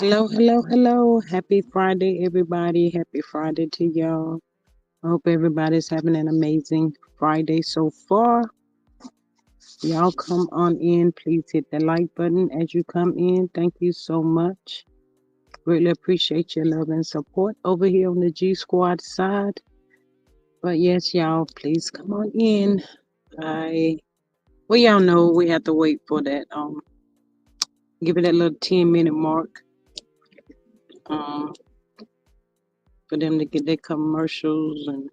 Hello, hello, hello. Happy Friday, everybody. Happy Friday to y'all. I hope everybody's having an amazing Friday so far. Y'all come on in. Please hit the like button as you come in. Thank you so much. Really appreciate your love and support over here on the G Squad side. But yes, y'all, please come on in. I well, y'all know we have to wait for that. Give it that little 10-minute mark. Um, for them to get their commercials and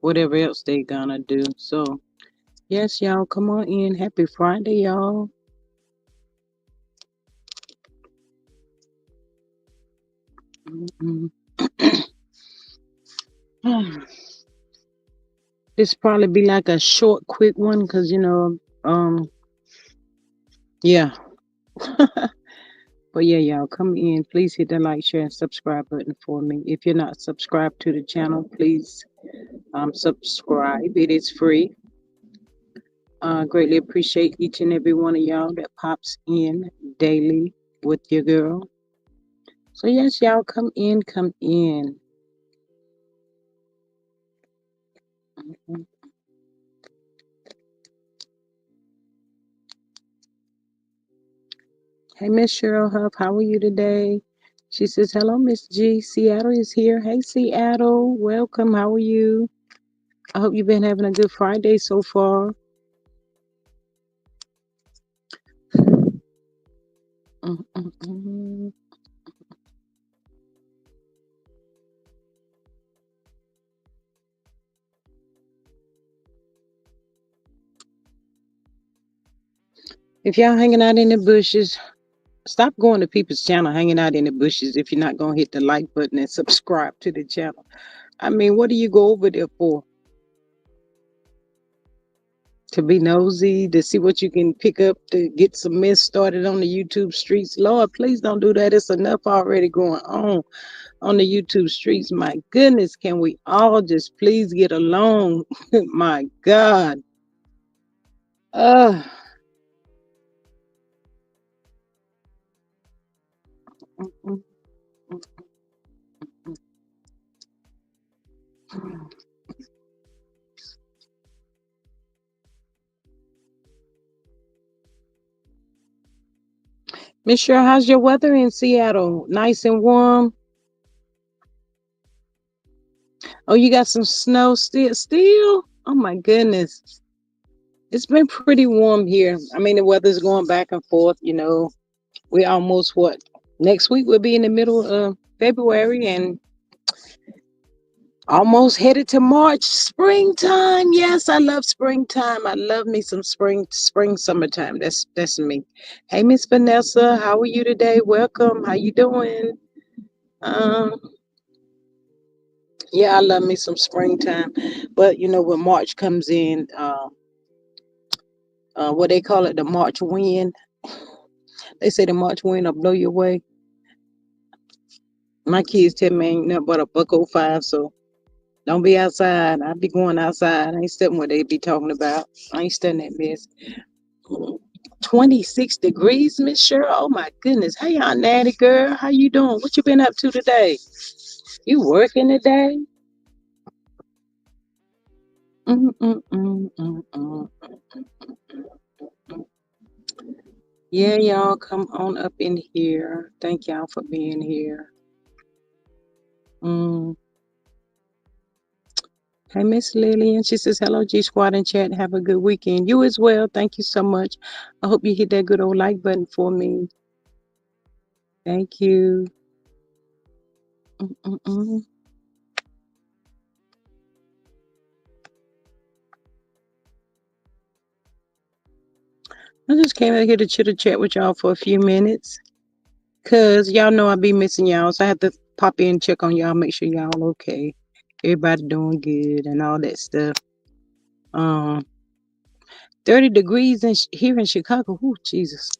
whatever else they gonna do. So yes, y'all, come on in. Happy Friday, y'all. This probably be like a short, quick one, because yeah. But yeah, y'all, come in. Please hit the like, share, and subscribe button for me. If you're not subscribed to the channel, please subscribe. It is free. Greatly appreciate each and every one of y'all that pops in daily with your girl. So yes, y'all, come in, come in. Hey, Miss Cheryl Huff, how are you today? She says, hello, Miss G. Seattle is here. Hey, Seattle. Welcome. How are you? I hope you've been having a good Friday so far. Mm-mm-mm. If y'all hanging out in the bushes, stop going to people's channel hanging out in the bushes if you're not going to hit the like button and subscribe to the channel. I mean, what do you go over there for? To be nosy, to see what you can pick up, to get some mess started on the YouTube streets. Lord, please don't do that. It's enough already going on the YouTube streets. My goodness, can we all just please get along? My God. Uh, Miss Cheryl, how's your weather in Seattle? Nice and warm. Oh, you got some snow still? Still? Oh my goodness. It's been pretty warm here. I mean, the weather's going back and forth. We almost what? Next week we'll be in the middle of February and almost headed to March. Springtime. Yes, I love springtime. I love me some spring, summertime. That's me. Hey, Miss Vanessa, how are you today? Welcome. How you doing? Um, yeah, I love me some springtime. But when March comes in, what they call it, the March wind. They say the March wind will blow you away. My kids tell me ain't nothing but a buck 05, so don't be outside. I be going outside. I ain't studying what they be talking about. I ain't studying that mess. 26 degrees, Miss Cheryl. Oh my goodness. Hey, Aunt Natty girl. How you doing? What you been up to today? You working today? Mm-mm-mm-mm-mm. Yeah, y'all come on up in here. Thank y'all for being here. Mm. Hey, Miss Lillian. She says, hello, G Squad and chat. Have a good weekend. You as well. Thank you so much. I hope you hit that good old like button for me. Thank you. Mm-mm-mm. I just came out here to chitter chat with y'all for a few minutes. Cause y'all know I be missing y'all. So I have to pop in, check on y'all, make sure y'all okay. Everybody doing good and all that stuff. Um 30 degrees here in Chicago. Oh, Jesus.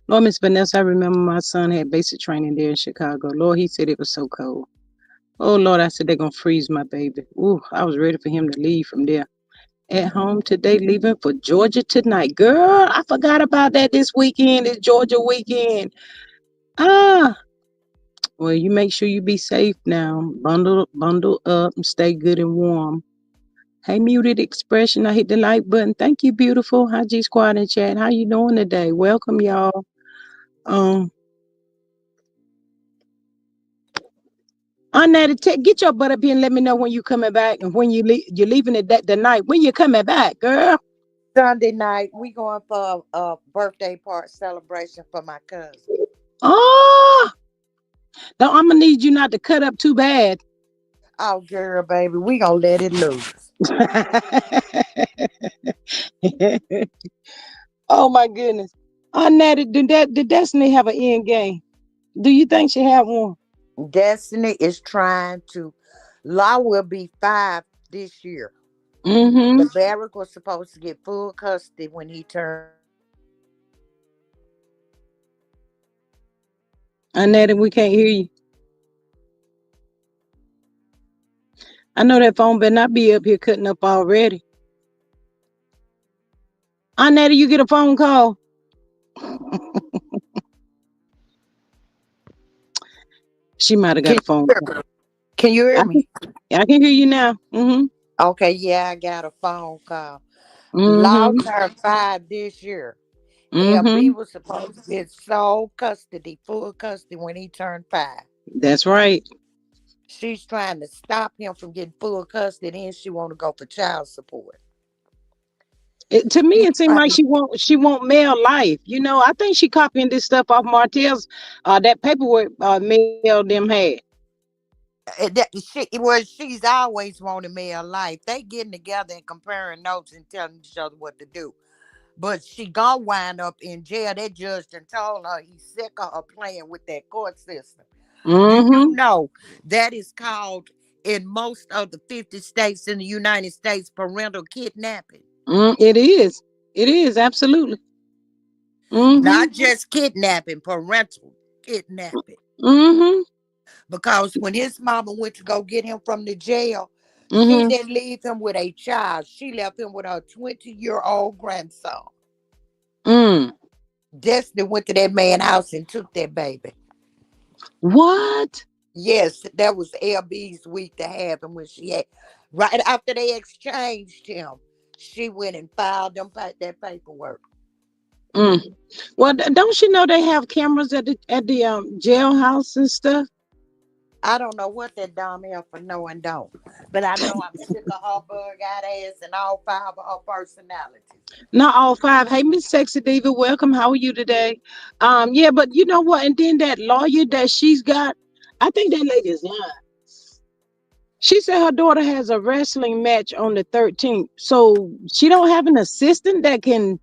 Lord, Miss Vanessa, I remember my son had basic training there in Chicago. Lord, he said it was so cold. Oh, Lord, I said they're going to freeze my baby. Ooh, I was ready for him to leave from there. At home today, leaving for Georgia tonight. Girl, I forgot about that this weekend. It's Georgia weekend. Ah, well, you make sure you be safe now. Bundle up and stay good and warm. Hey, muted expression. I hit the like button. Thank you, beautiful. Hi, G Squad and chat. How you doing today? Welcome, y'all. Um, Annette, get your butt up here and let me know when you coming back and when you're leaving the night. When you coming back, girl? Sunday night, we going for a birthday part celebration for my cousin. Oh, no, I'm gonna need you not to cut up too bad. Oh, girl, baby, we gonna let it loose. Oh my goodness. Annette, did Destiny have an end game? Do you think she had one? Destiny is trying to. Law will be 5 this year. Mm-hmm. The Barrick was supposed to get full custody when he turned 5. She trying to stop him from getting full custody. Annette, we can't hear you. I know that phone better not be up here cutting up already. Annette, you get a phone call. She might have got Can a phone you hear call. me? Can you hear I can, me? I can hear you now. Mm-hmm. Okay, yeah, I got a phone call. Law Mm-hmm. turned 5 this year. LB Mm-hmm. was supposed to get sole custody, full custody when he turned 5. That's right. She's trying to stop him from getting full custody, and she want to go for child support. To me, She's it seemed trying like to, she want male life. I think she copying this stuff off Martell's that paperwork mail them had. she's always wanted male life. They getting together and comparing notes and telling each other what to do. But she gonna wind up in jail. That judge done told her he's sick of her playing with that court system. You do Mm-hmm. know that is called in most of the 50 states in the United States parental kidnapping. It is. It is absolutely. Mm-hmm. Not just kidnapping, parental kidnapping. Mm-hmm. Because when his mama went to go get him from the jail, she Mm-hmm. didn't leave him with a child. She left him with her 20-year-old grandson. Mm. Destiny went to that man's house and took that baby. What? Yes, that was LB's week to have him when she had. Right after they exchanged him, she went and filed that paperwork. Mm. Well, don't you know they have cameras at the jailhouse and stuff? I don't know what that dumb hell for knowing don't. But I know I'm sick of her bug out ass and all 5 of her personalities. Not all five. Hey, Miss Sexy Diva, welcome. How are you today? Yeah, but you know what? And then that lawyer that she's got, I think that lady is lying. She said her daughter has a wrestling match on the 13th, so she don't have an assistant that can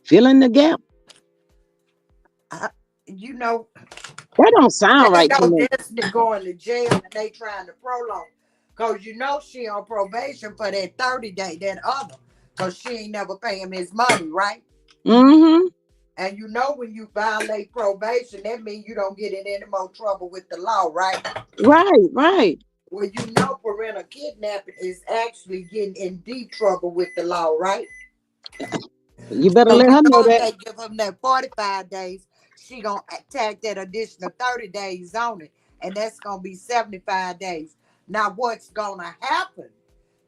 fill in the gap. I, you know, That don't sound they right to know me. Destiny going to jail and they trying to prolong. Cause you know she on probation for that 30 day, that other. Cause she ain't never pay him his money, right? Mm-hmm. And you know when you violate probation, that means you don't get in any more trouble with the law, right? Right, right. Well, you know parental kidnapping is actually getting in deep trouble with the law, right? You better So let you her know know if that. they give them that 45 days, she gonna tack that additional 30 days on it, and that's gonna be 75 days. Now what's gonna happen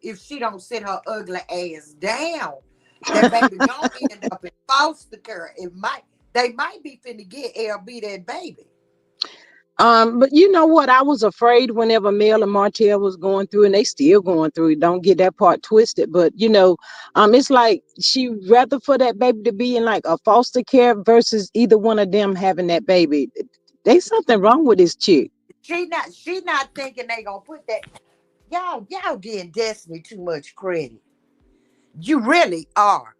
if she don't sit her ugly ass down? That baby gonna end up in foster care. They might be finna get LB that baby. But you know what? I was afraid whenever Mel and Martell was going through, and they still going through it. Don't get that part twisted. But it's like she rather for that baby to be in like a foster care versus either one of them having that baby. There's something wrong with this chick. She not thinking they gonna put that. Y'all getting Destiny too much credit. You really are.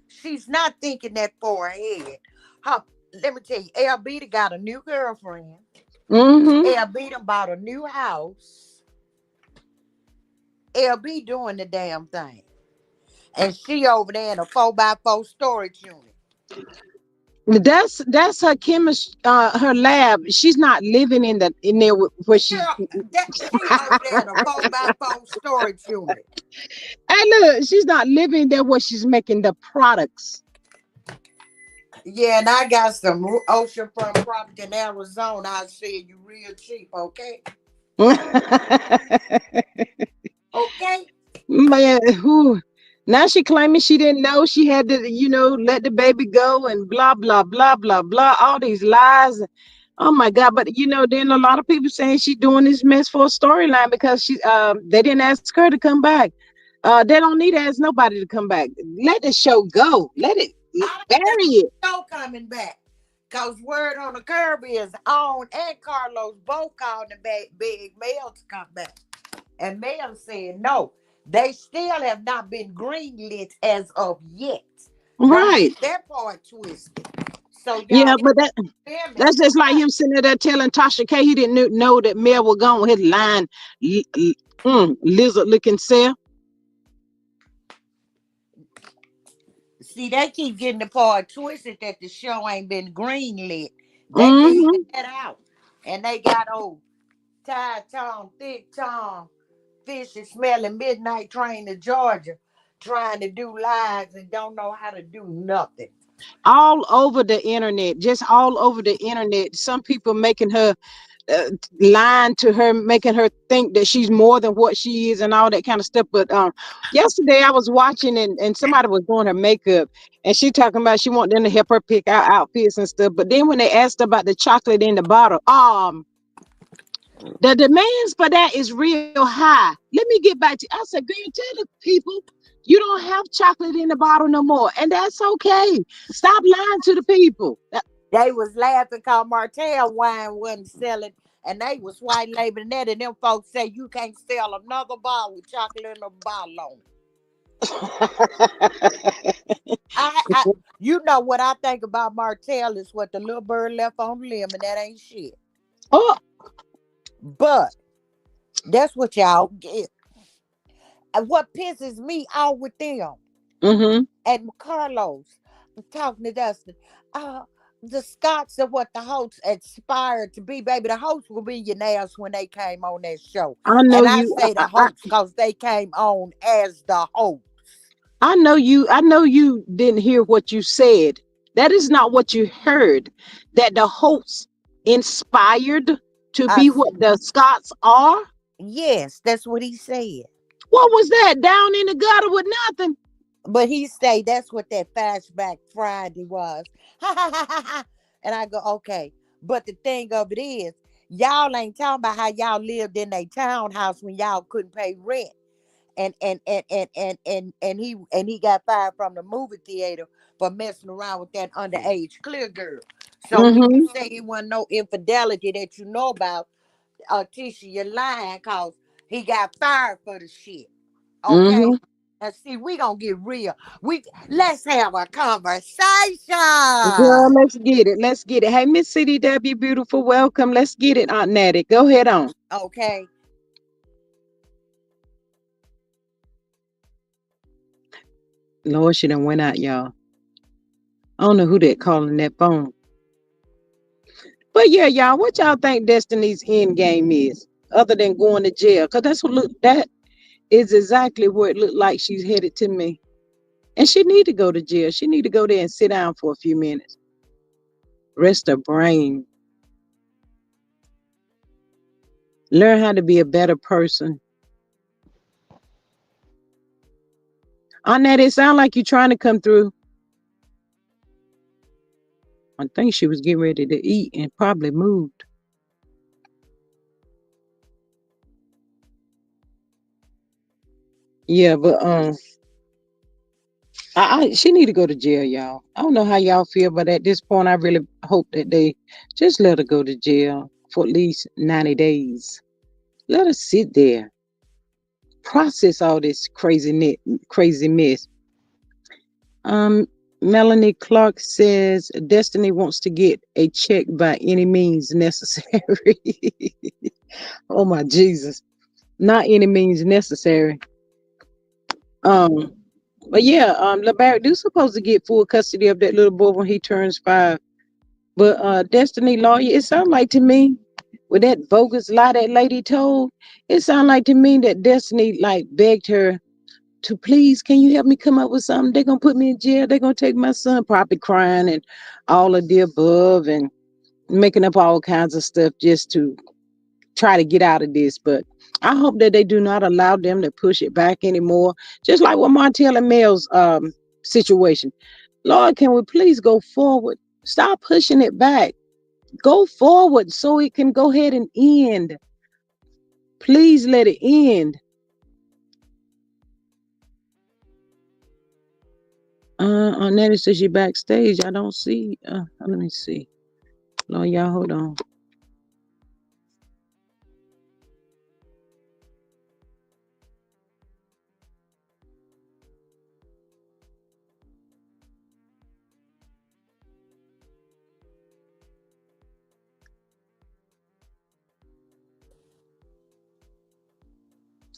She's not thinking that far ahead. Huh, let me tell you, LB got a new girlfriend. Mm-hmm. LB done bought a new house. LB doing the damn thing. And she over there in a 4x4 storage unit. That's her chemist, her lab. She's not living in there where she. Girl, that she over there in a 4x4 storage unit. Hey, look, she's not living there where she's making the products. Yeah, and I got some oceanfront property in Arizona. I said you real cheap, okay? Okay. Man, who? Now she claiming she didn't know she had to, let the baby go and blah blah blah blah blah. All these lies. Oh my God! But then a lot of people saying she doing this mess for a storyline because they didn't ask her to come back. They don't need to ask nobody to come back. Let the show go. Let it I bury don't think it. no coming back. Cause word on the curb is on and Carlos both called the big Mel to come back. And Mel said no. They still have not been greenlit as of yet. Don't Right. get that part twisted. So y'all Yeah, but experiment that's too just like much. him sitting there telling Tasha K he didn't know that Mel was gone with his line, lizard looking self. See, they keep getting the part twisted that the show ain't been greenlit. They leave Mm-hmm. that out. And they got old Tied Tom, Thick Tom, Fishy Smelling Midnight Train to Georgia trying to do lives and don't know how to do nothing. All over the internet, just all over the internet. Some people making her uh, lying to her, making her think that she's more than what she is, and all that kind of stuff. But yesterday I was watching, and somebody was doing her makeup, and she talking about she want them to help her pick out outfits and stuff. But then when they asked about the chocolate in the bottle, the demands for that is real high. Let me get back to. I said, girl, tell the people you don't have chocolate in the bottle no more, and that's okay. Stop lying to the people. They was laughing because Martell wine wasn't selling and they was white labeling that and them folks say you can't sell another bottle with chocolate in a bottle on it. I you know what I think about Martell is what the little bird left on the limb and that ain't shit. Oh, But that's what y'all get. And what pisses me off with them mm-hmm. and Carlos, I'm talking to Dustin. Uh, the Scots are what the hosts aspired to be, baby. The hosts were millionaires when they came on that show. I know And I you. say the hosts because they came on as the host. I know you. I know you didn't hear what you said. That is not what you heard. That the hosts inspired to I, be s- what the Scots are. yes, that's what he said. What was that? Down in the gutter with nothing. But he say that's what that flashback Friday was. And I go, okay. But the thing of it is, y'all ain't talking about how y'all lived in a townhouse when y'all couldn't pay rent. And he got fired from the movie theater for messing around with that underage clear girl. So when you Mm-hmm. say it wasn't no infidelity that you know about, Tisha, you're lying cause he got fired for the shit. Okay. Mm-hmm. And see, we gonna get real. Let's have a conversation. Girl, let's get it. Let's get it. Hey, Miss CDW, beautiful. Welcome. Let's get it, Aunt Natty. Go ahead on. Okay. Lord, she done went out, y'all. I don't know who that calling that phone. But yeah, y'all, what y'all think Destiny's end game is? Other than going to jail. Cause that is exactly where it looked like she's headed to me. And she need to go to jail. She need to go there and sit down for a few minutes. Rest her brain. Learn how to be a better person. On that, it sound like you trying to come through. I think she was getting ready to eat and probably moved. Yeah, but she need to go to jail, y'all. I don't know how y'all feel, but at this point, I really hope that they just let her go to jail for at least 90 days. Let her sit there, process all this crazy mess. Um, Melanie Clark says Destiny wants to get a check by any means necessary. Oh my Jesus, not any means necessary. Um, but yeah, LeBarrett do supposed to get full custody of that little boy when he turns 5. But Destiny lawyer, it sounds like to me, with that bogus lie that lady told, it sounds like to me that Destiny like begged her. to please, can you help me come up with something? They're gonna put me in jail. They're gonna take my son, probably crying and all of the above and making up all kinds of stuff just to try to get out of this. But I hope that they do not allow them to push it back anymore. Just like with Montel and Mel's situation. Lord, can we please go forward? Stop pushing it back. Go forward so it can go ahead and end. Please let it end. Nettie says she backstage. I don't see. Let me see. Lord, y'all, hold on.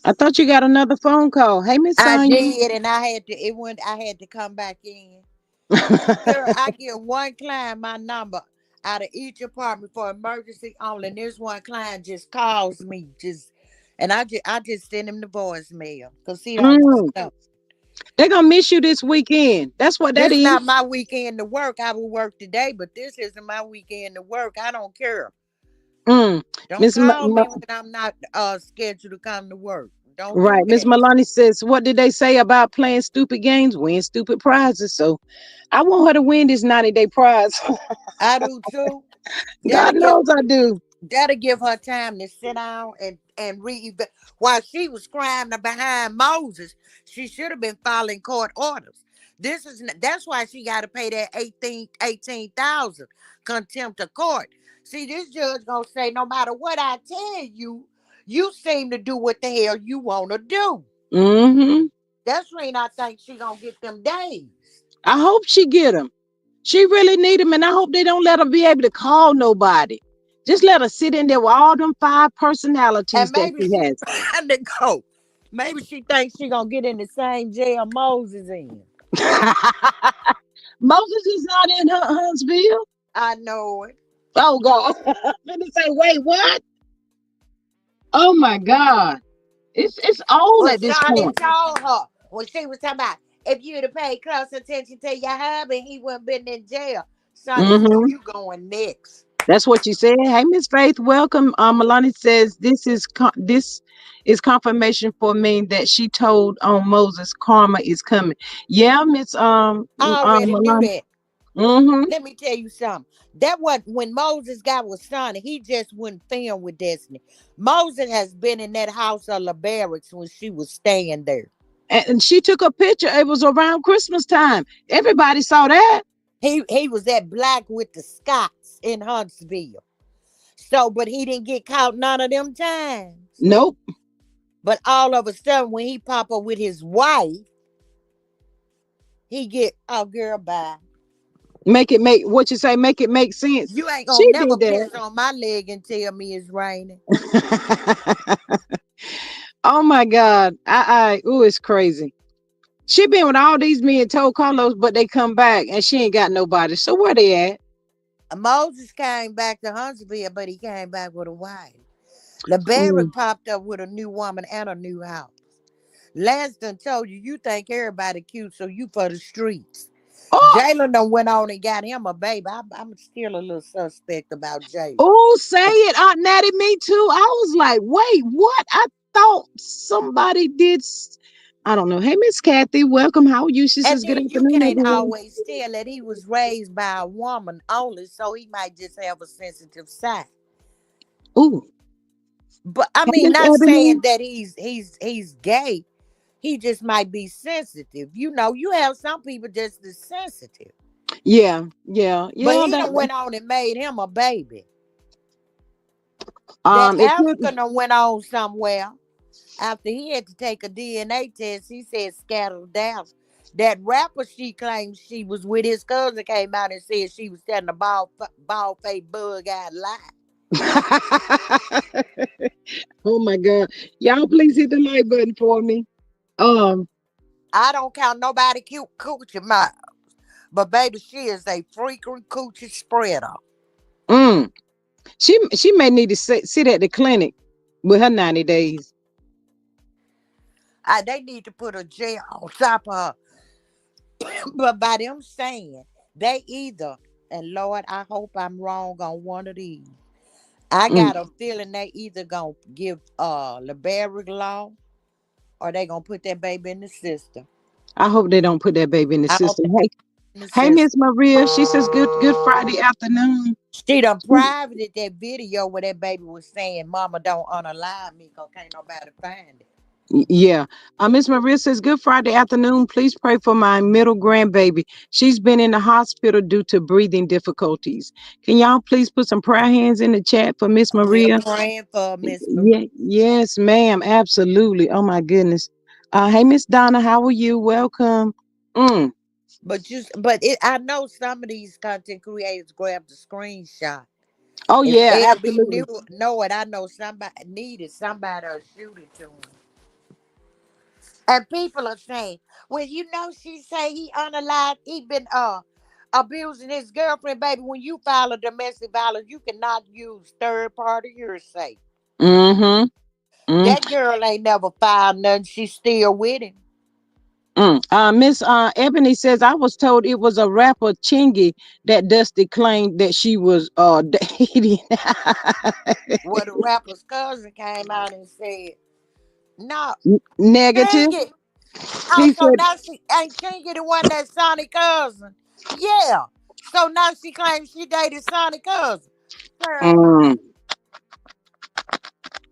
I thought you got another phone call. Hey, Miss I Sonya. did, and I had to. It went. I had to come back in. Girl, I give one client my number out of each apartment for emergency only. And this one client just calls me, and I just send him the voicemail because he don't want Mm, to know. they're gonna miss you this weekend. That's what that This is. not my weekend to work. I will work today, but this isn't my weekend to work. I don't care. Mm. Don't Miss call me when I'm not scheduled to come to work. Don't do Right. Miss that. Maloney says, what did they say about playing stupid games? Win stupid prizes. So I want her to win this 90-day prize. I do too. That'll God give knows I do. that'll give her time to sit down and read. While she was scrambling behind Moses, she should have been following court orders. That's why she got to pay that 18,000 contempt of court. See, this judge gonna say no matter what I tell you, you seem to do what the hell you want to do. Mm-hmm. That's when I think she gonna get them days. I hope she get them. She really need them, and I hope they don't let her be able to call nobody. Just let her sit in there with all them five And personalities that maybe she she has. trying to go. Maybe she thinks she gonna get in the same jail Moses in. Moses is not in Huntsville. I know it. Oh God. Let me say, wait, what? Oh my God. It's old Well, at this Shawnee point. told her when she was talking about if you'd have paid close attention to your husband, he wouldn't been in jail. Shawnee said, Mm-hmm. "You going next?" That's what you said. Hey, Miss Faith, welcome. Milani says this is confirmation for me that she told on Moses karma is coming. Yeah, Miss I already knew Milani. that. Mm-hmm. Let me tell you something. That what when Moses got with Sonny, he just wouldn't film with Destiny. Moses has been in that house of the barracks when she was staying there. And she took a picture. It was around Christmas time. Everybody saw that. He was at Black with the Scots in Huntsville. So, but he didn't get caught none of them times. Nope. But all of a sudden, when he pop up with his wife, he get, oh girl, bye. Make it make what you say. Make it make sense. You ain't She gonna never did piss on my leg and tell me it's raining. that. Oh my God. Ooh, it's crazy. She been with all these men told Carlos, but they come back and she ain't got nobody. So where they at? Moses came back to Huntsville, but he came back with a wife. LeBarrett Mm. popped up with a new woman and a new house. Lanston told you you think everybody cute, so you for the streets. Oh, Jalen done went on and got him a baby. I'm still a little suspect about Jalen. oh, say it, Aunt Natty. Me too. I was like, wait, what? I thought somebody did. I don't know. Hey, Miss Kathy, welcome. How are you? She And says, good then you afternoon, can't everyone. always tell that he was raised by a woman only, so he might just have a sensitive side. Ooh, But I hey, mean, Miss not saying Ebony. that he's gay. He just might be sensitive. You know, you have some people just as sensitive. Yeah, yeah, But yeah. he done went on and made him a baby. That It could. African done went on somewhere after he had to take a DNA test. He said scattered down. That rapper she claims she was with, his cousin came out and said she was telling a bald face bug eyed lie. Oh my God, y'all, please hit the like button for me. Um, I don't count nobody cute coochie mouth. But baby, she is a frequent coochie spreader. mm, she may need to sit at the clinic with her 90 days. They need to put a jail on top of her. But by them saying they either, and Lord, I hope I'm wrong on one of these. I Mm. got a feeling they either gonna give Liberic law or they gonna put that baby in the system. I hope they don't put that baby in the I hope system. they Hey, in the hey, system. Miss Maria. She says good Friday afternoon. She done privated that video where that baby was saying, "Mama, don't unalive me, cause can't nobody find it." Yeah. Miss Maria says, good Friday afternoon. Please pray for my middle grandbaby. She's been in the hospital due to breathing difficulties. Can y'all please put some prayer hands in the chat for Miss We're Maria? praying for Miss Marie. Yeah, yes, ma'am. Absolutely. Oh my goodness. Hey, Miss Donna, how are you? Welcome. Mm. I know some of these content creators grab the screenshot. Oh If yeah, LB absolutely. know it, I know somebody needed somebody to shoot it to him. And people are saying, well, she say he unalive, he been abusing his girlfriend, baby. When you file a domestic violence, you cannot use third party hearsay. Mm-hmm. Mm. That girl ain't never filed nothing. She's still with him. Mm. Miss Ebony says I was told it was a rapper Chingy that Dusty claimed that she was dating. Well, the rapper's cousin came out and said, no, Negative. Chingy. He Also, said, now she ain't Chingy the one that Sonny cousin. Yeah. So now she claims she dated Sonny cousin. Girl, mm,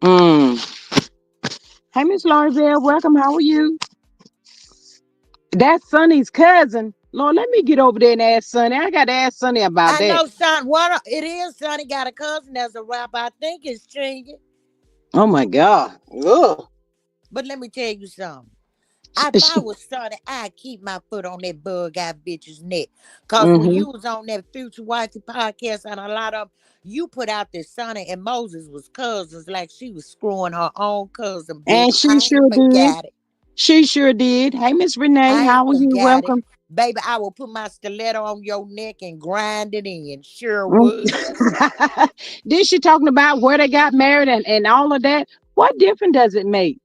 mm. Hey, Miss Larzelle, welcome. How are you? That's Sonny's cousin. Lord, let me get over there and ask Sonny. I got to ask Sonny about I that. know Son. What it is? Sonny got a cousin that's a rapper. I think it's Chingy. Oh my God. Ugh. But let me tell you something. If I was Sonny, I'd keep my foot on that bug eyed bitch's neck. Cause when Mm-hmm. you was on that Future Wifey podcast and a lot of you put out that Sonny and Moses was cousins, like she was screwing her own cousin, bitch. And she I ain't sure did. forgot it. She sure did. Hey, Miss Renee, I ain't how are you? forgot it. Welcome. Baby, I will put my stiletto on your neck and grind it in. Sure Mm. would. Then she talking about where they got married and all of that. What difference does it make?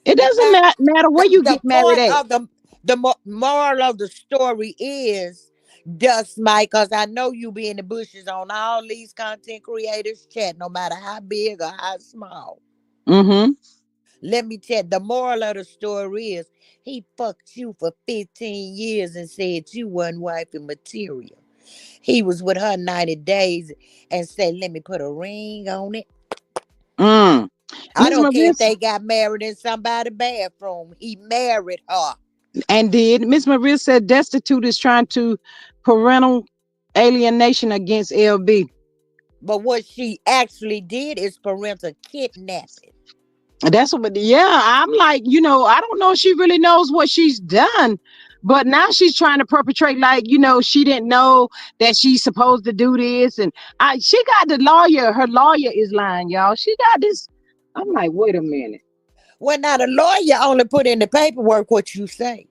It The doesn't fact, matter where you the get married point at. of the moral of the story is, Dust Mike, because I know you be in the bushes on all these content creators chat, no matter how big or how small. Mm-hmm. Let me tell you, the moral of the story is he fucked you for 15 years and said you wasn't wifey material. He was with her 90 days and said, let me put a ring on it. Mm. I Miss don't care if Marissa they got married in somebody's bathroom. He married her. and did. Miss Marissa said destitute is trying to parental alienation against LB. But what she actually did is parental kidnapping. That's what, yeah. I'm like, I don't know if she really knows what she's done, but now she's trying to perpetrate like, she didn't know that she's supposed to do this. And she got the lawyer, her lawyer is lying, y'all. She got this. I'm like, wait a minute. Well, now the lawyer only put in the paperwork what you say.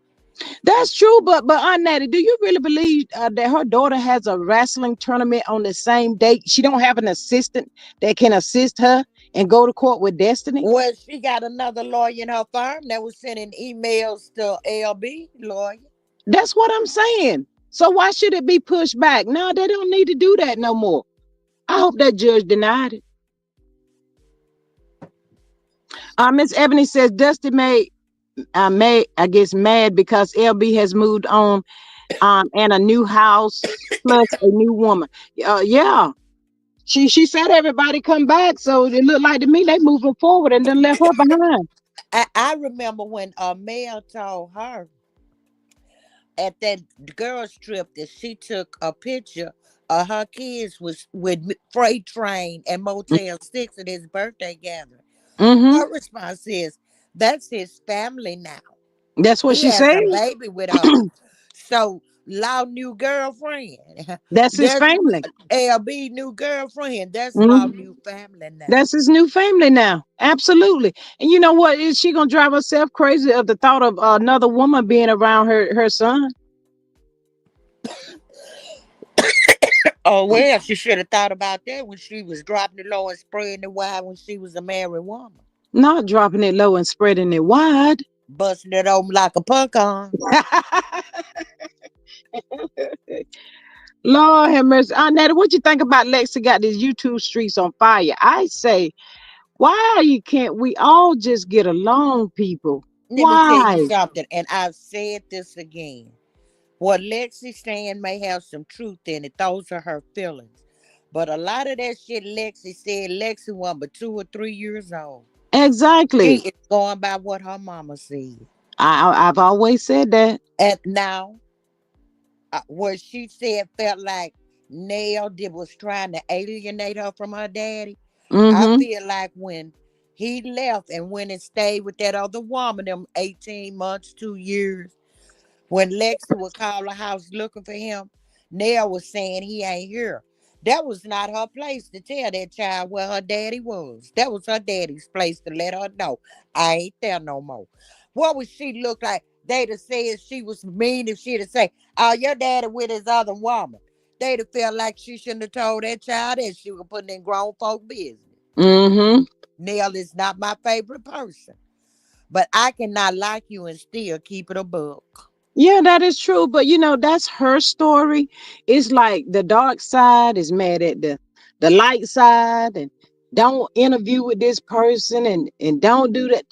That's true, but Aunt Natty, do you really believe that her daughter has a wrestling tournament on the same date? She don't have an assistant that can assist her and go to court with Destiny? Well, she got another lawyer in her firm that was sending emails to LB lawyer. That's what I'm saying. So why should it be pushed back? No, they don't need to do that no more. I hope that judge denied it. Miss Ebony says Dusty I guess mad because LB has moved on and a new house plus a new woman. Yeah. She said everybody come back, so it looked like to me they moving forward and then left her behind. I remember when Mel told her at that girls trip that she took a picture of her kids was with Freight Train and Motel 6 at his birthday gathering. Mm-hmm. Her response is, that's his family now. That's what He she has said. a baby with her. So, Law new girlfriend. That's his That's family. LB new girlfriend. That's Law Mm-hmm. new family now. That's his new family now. Absolutely. And you know what? Is she gonna drive herself crazy of the thought of another woman being around her son? Oh well, she should have thought about that when she was dropping the low and spraying the wine when she was a married woman. Not dropping it low and spreading it wide. busting it open like a pumpkin. Lord have mercy. Netta, what you think about Lexi got these YouTube streets on fire? I say, why you can't we all just get along, people? Let me tell you Why? something, and I've said this again. What Lexi's saying may have some truth in it. Those are her feelings. But a lot of that shit Lexi said, Lexi was but 2 or 3 years old. She Exactly. is going by what her mama said. I've always said that. And now, what she said felt like Nell did was trying to alienate her from her daddy. I Mm-hmm. feel like when he left and went and stayed with that other woman, them 18 months, 2 years, when Lexi would call her house looking for him, Nell was saying he ain't here. That was not her place to tell that child where her daddy was. That was her daddy's place to let her know I ain't there no more. What would she look like? They'd have said she was mean if she'd have said, "Oh, your daddy with his other woman." They'd have felt like she shouldn't have told that child that she was putting in grown folk business. Mm-hmm. Nell is not my favorite person, but I cannot like you and still keep it a book. Yeah, that is true. But that's her story. It's like the dark side is mad at the light side and don't interview with this person and don't do that.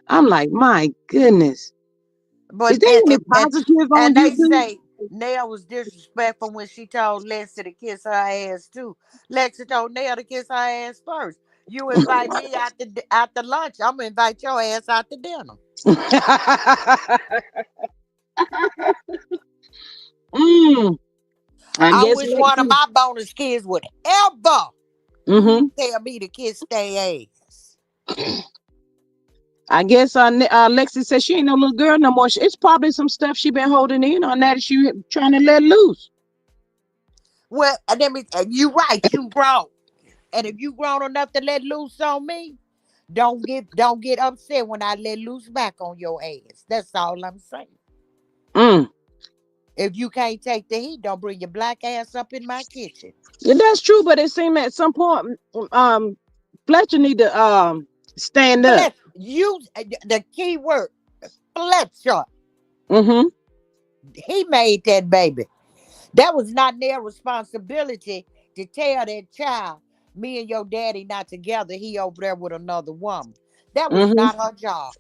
I'm like, my goodness. Is But there any positive on and they YouTube? say Nell was disrespectful when she told Lexi to kiss her ass too. Lexi told Nell to kiss her ass first. You invite me after lunch, I'm gonna invite your ass out to dinner. mm, I I guess wish one of Lexi. my bonus kids would ever Mm-hmm. tell me to kiss their ass. I guess Lexi said she ain't no little girl no more. It's probably some stuff she been holding in on that she trying to let loose. Well, and then you right, you grown. And if you grown enough to let loose on me, don't get upset when I let loose back on your ass. That's all I'm saying. Mm. If you can't take the heat, don't bring your black ass up in my kitchen. Yeah, that's true, but it seemed at some point, Fletcher need to stand up. Fletcher, use the key word, Fletcher. Mm-hmm. He made that baby. That was not their responsibility to tell that child, me and your daddy not together. He over there with another woman. That was Mm-hmm. not her job.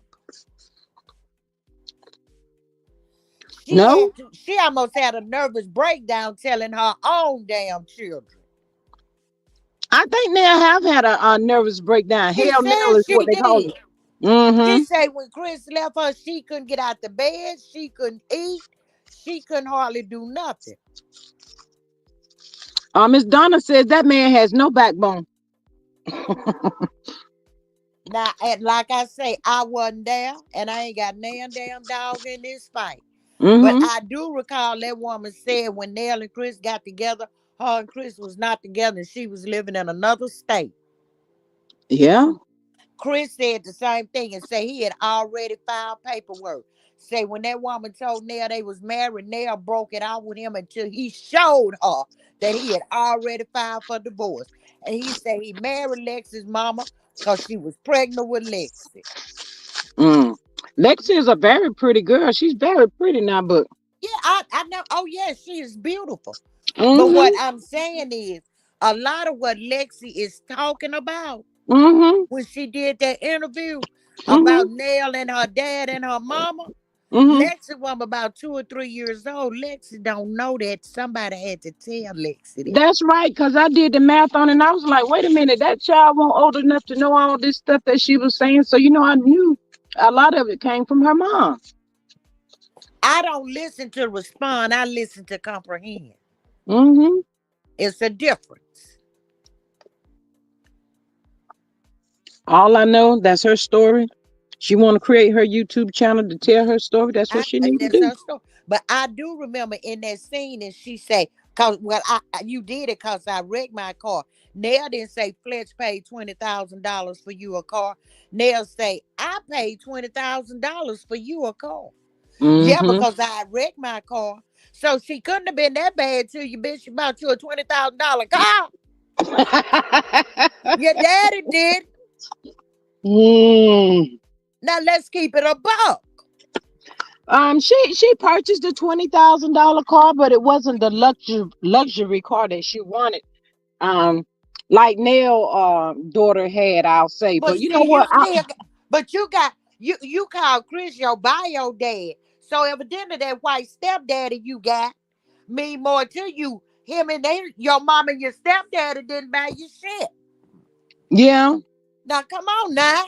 No, She almost had a nervous breakdown telling her own damn children. I think Nell have had a nervous breakdown. She Hell, Nell said is what she they call did. it. Mm-hmm. She said when Chris left her, she couldn't get out the bed, she couldn't eat, she couldn't hardly do nothing. Miss Donna says that man has no backbone. Now, and like I say, I wasn't there, and I ain't got damn dog in this fight. But Mm-hmm. I do recall that woman said when Nell and Chris got together, her and Chris was not together, and she was living in another state. Yeah. Chris said the same thing and say he had already filed paperwork. Say when that woman told Nell they was married, Nell broke it out with him until he showed her that he had already filed for divorce. And he said he married Lexi's mama because she was pregnant with Lexi. Mm. Lexi is a very pretty girl. She's very pretty now, but Yeah, I know. Oh, yeah, she is beautiful. But what mm-hmm. I'm saying is a lot of what Lexi is talking about Mm-hmm. when she did that interview Mm-hmm. about Nell and her dad and her mama. Mm-hmm. Lexi was about 2 or 3 years old. Lexi don't know that. Somebody had to tell Lexi that. That's right, because I did the math on it and I was like, wait a minute, that child wasn't old enough to know all this stuff that she was saying. So, I knew a lot of it came from her mom. I don't listen to respond. I listen to comprehend. Hmm. It's a difference. All I know, that's her story. She want to create her YouTube channel to tell her story. That's what she need to That's do. her story. But I do remember in that scene, and she say, "Cause well, you did it cause I wrecked my car." Nell didn't say Fletch paid $20,000 for you a car. Nell say I paid $20,000 for you a car. Yeah, Hmm. because I wrecked my car. So she couldn't have been that bad to you, bitch. She bought you a $20,000 car. Your daddy did. Mm. Now let's keep it a buck. She purchased a $20,000 car, but it wasn't the luxury car that she wanted. Um, like Nell daughter had, I'll say. But But you know see, you what? still got, but you got you call Chris your bio dad. So evidently that white stepdaddy you got mean more to you. Him and your mom and your stepdaddy didn't buy you shit. Yeah. Now come on now.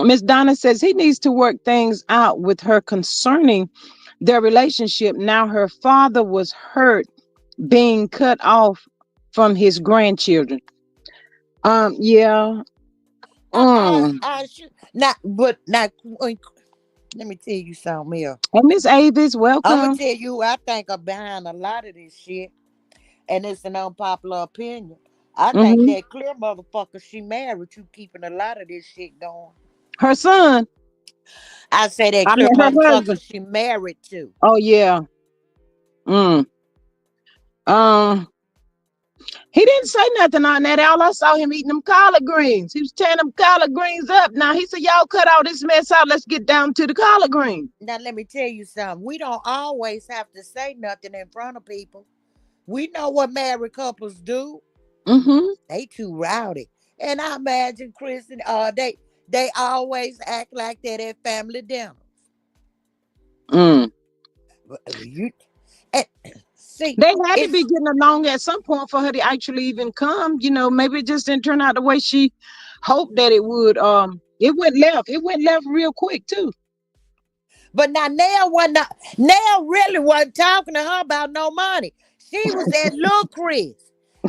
Miss Donna says he needs to work things out with her concerning their relationship. Now her father was hurt being cut off from his grandchildren. Yeah. I should not, but not. Let me tell you something here. Hey, Miss Avis, I'm gonna welcome. tell you who I think are behind a lot of this shit, and it's an unpopular opinion. I think Hmm. that clear motherfucker she married you keeping a lot of this shit going. Her son, I say that I clear mean her motherfucker husband. she married to. Oh yeah. Mm. Um, he didn't say nothing on that. All I saw him eating them collard greens. He was tearing them collard greens up. Now he said, "Y'all cut all this mess out. Let's get down to the collard green." Now let me tell you something. We don't always have to say nothing in front of people. We know what married couples do. Mm-hmm. They too rowdy. And I imagine Chris and they always act like that at family dinners. Mm. You and see, They had to be it's getting along at some point for her to actually even come. Maybe it just didn't turn out the way she hoped that it would. It went left. It went left real quick too. but now Nell really wasn't talking to her about no money. She was at Lil Chris.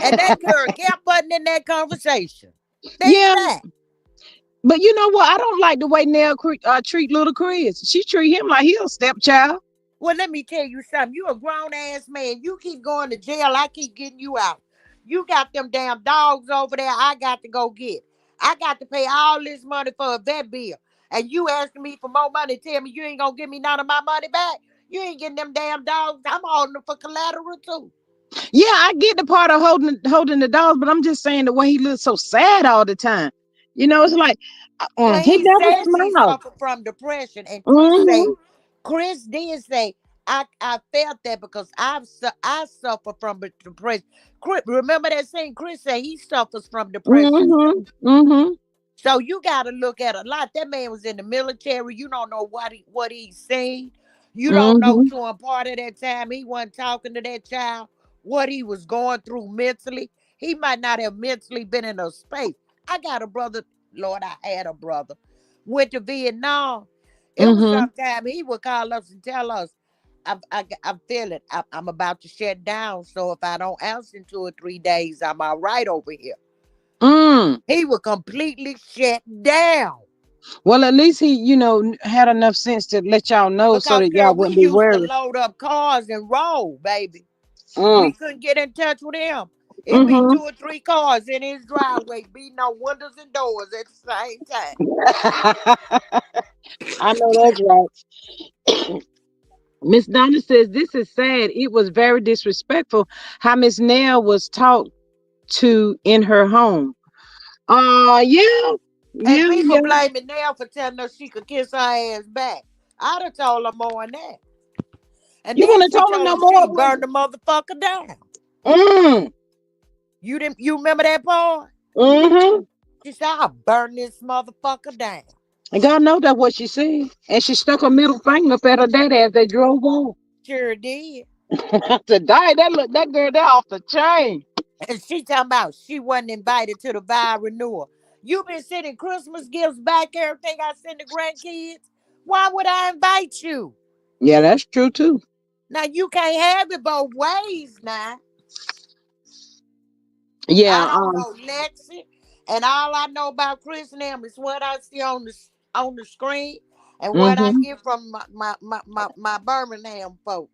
And that girl kept butting in that conversation. Think Yeah, that. but you know what? I don't like the way Nell treat little Chris. She treat him like he a stepchild. Well, let me tell you something. You a grown ass man. You keep going to jail. I keep getting you out. You got them damn dogs over there. I got to go get. I got to pay all this money for a vet bill. And you asking me for more money, tell me you ain't gonna give me none of my money back. You ain't getting them damn dogs. I'm holding them for collateral too. Yeah, I get the part of holding the dogs, but I'm just saying the way he looks so sad all the time. It's like Well, he he never says he smiles. suffered from depression, and Hmm. Chris did say, I felt that because I suffer from depression. Remember that saying? Chris said he suffers from depression Hmm. too. Hmm. So you got to look at a lot. That man was in the military. You don't know what he's seen. You don't know Hmm. to a part of that time he wasn't talking to that child what he was going through mentally. He might not have mentally been in a space. I got a brother. Lord, I had a brother. Went to Vietnam. It was Hmm. sometime he would call us and tell us, I'm feeling, I'm about to shut down. So if I don't answer in 2 or 3 days, I'm all right over here. Mm. He would completely shut down. Well, at least he, had enough sense to let y'all know so Because, that girl, y'all we wouldn't be used to worried. load up cars and roll, baby. Mm. We couldn't get in touch with him. It'd be Hmm. 2 or 3 cars in his driveway, beating on windows and doors at the same time. I know that's right. Miss Donna says this is sad. It was very disrespectful how Miss Nell was talked to in her home. Yeah, And yeah, people yeah. blaming Nell for telling her she could kiss her ass back. I'd have told her more than that. And You then wouldn't she have told her told no him more, she'd would burn you? the motherfucker down. Mm. You didn't you remember that part? Mm-hmm. She said, I'll burn this motherfucker down. And God knows that's what she said. And she stuck her middle finger up at her daddy as they drove on. Sure did. I said, "Dang, that girl there off the chain." And she talking about she wasn't invited to the vow renewal. You been sending Christmas gifts back, everything I send the grandkids. Why would I invite you? Yeah, that's true too. Now you can't have it both ways now. I Yeah. don't know Lexi, and all I know about Chris and them is what I see on the screen and what I Mm-hmm. get from my Birmingham folks.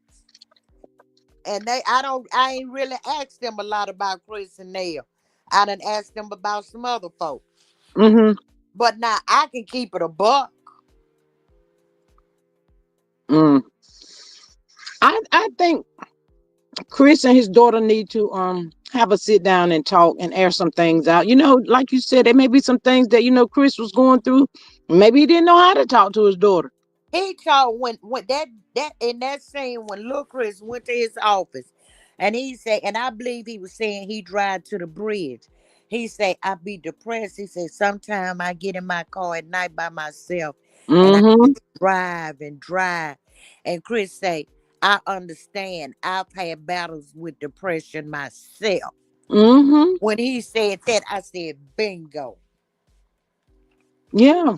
And I ain't really asked them a lot about Chris and Neil. I done asked them about some other folks. Mm-hmm. But now I can keep it a buck. Mm. I think Chris and his daughter need to have a sit down and talk and air some things out. Like you said, there may be some things that Chris was going through. Maybe he didn't know how to talk to his daughter. He told when that in that scene when Lil Chris went to his office, and he said, and I believe he was saying he drive to the bridge. He said I be depressed. He said sometime I get in my car at night by myself, and I Mm-hmm. just drive and drive. And Chris say I understand. I've had battles with depression myself. Mm-hmm. When he said that, I said bingo. Yeah.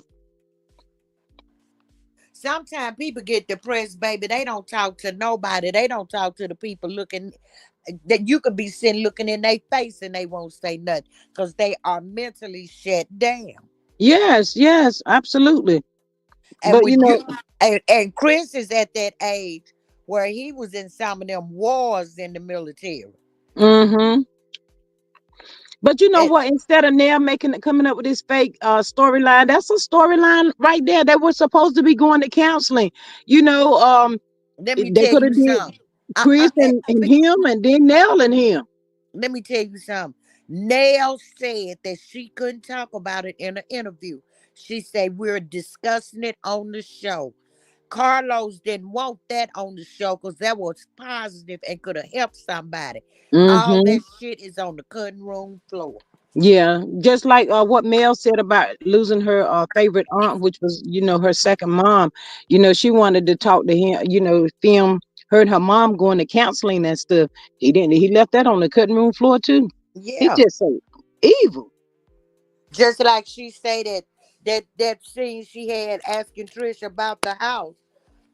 Sometimes people get depressed, baby. They don't talk to nobody. They don't talk to the people looking that you could be sitting looking in their face and they won't say nothing because they are mentally shut down. Yes, yes, absolutely. And But with you and Chris is at that age where he was in some of them wars in the military. mm-hmm. But you know And what? Instead of Nair coming up with this fake storyline, that's a storyline right there. They were supposed to be going to counseling. You know, let me they tell could you have did something. Chris and him, and then Nell and him. Let me tell you something. Nell said that she couldn't talk about it in an interview. She said we're discussing it on the show. Carlos didn't want that on the show because that was positive and could have helped somebody. All Mm-hmm. that shit is on the cutting room floor. Yeah, just like what Mel said about losing her favorite aunt, which was her second mom. She wanted to talk to him. Film heard her mom going to counseling and stuff. He didn't. He left that on the cutting room floor too. He Yeah. just so evil. Just like she stated that scene she had asking Trish about the house.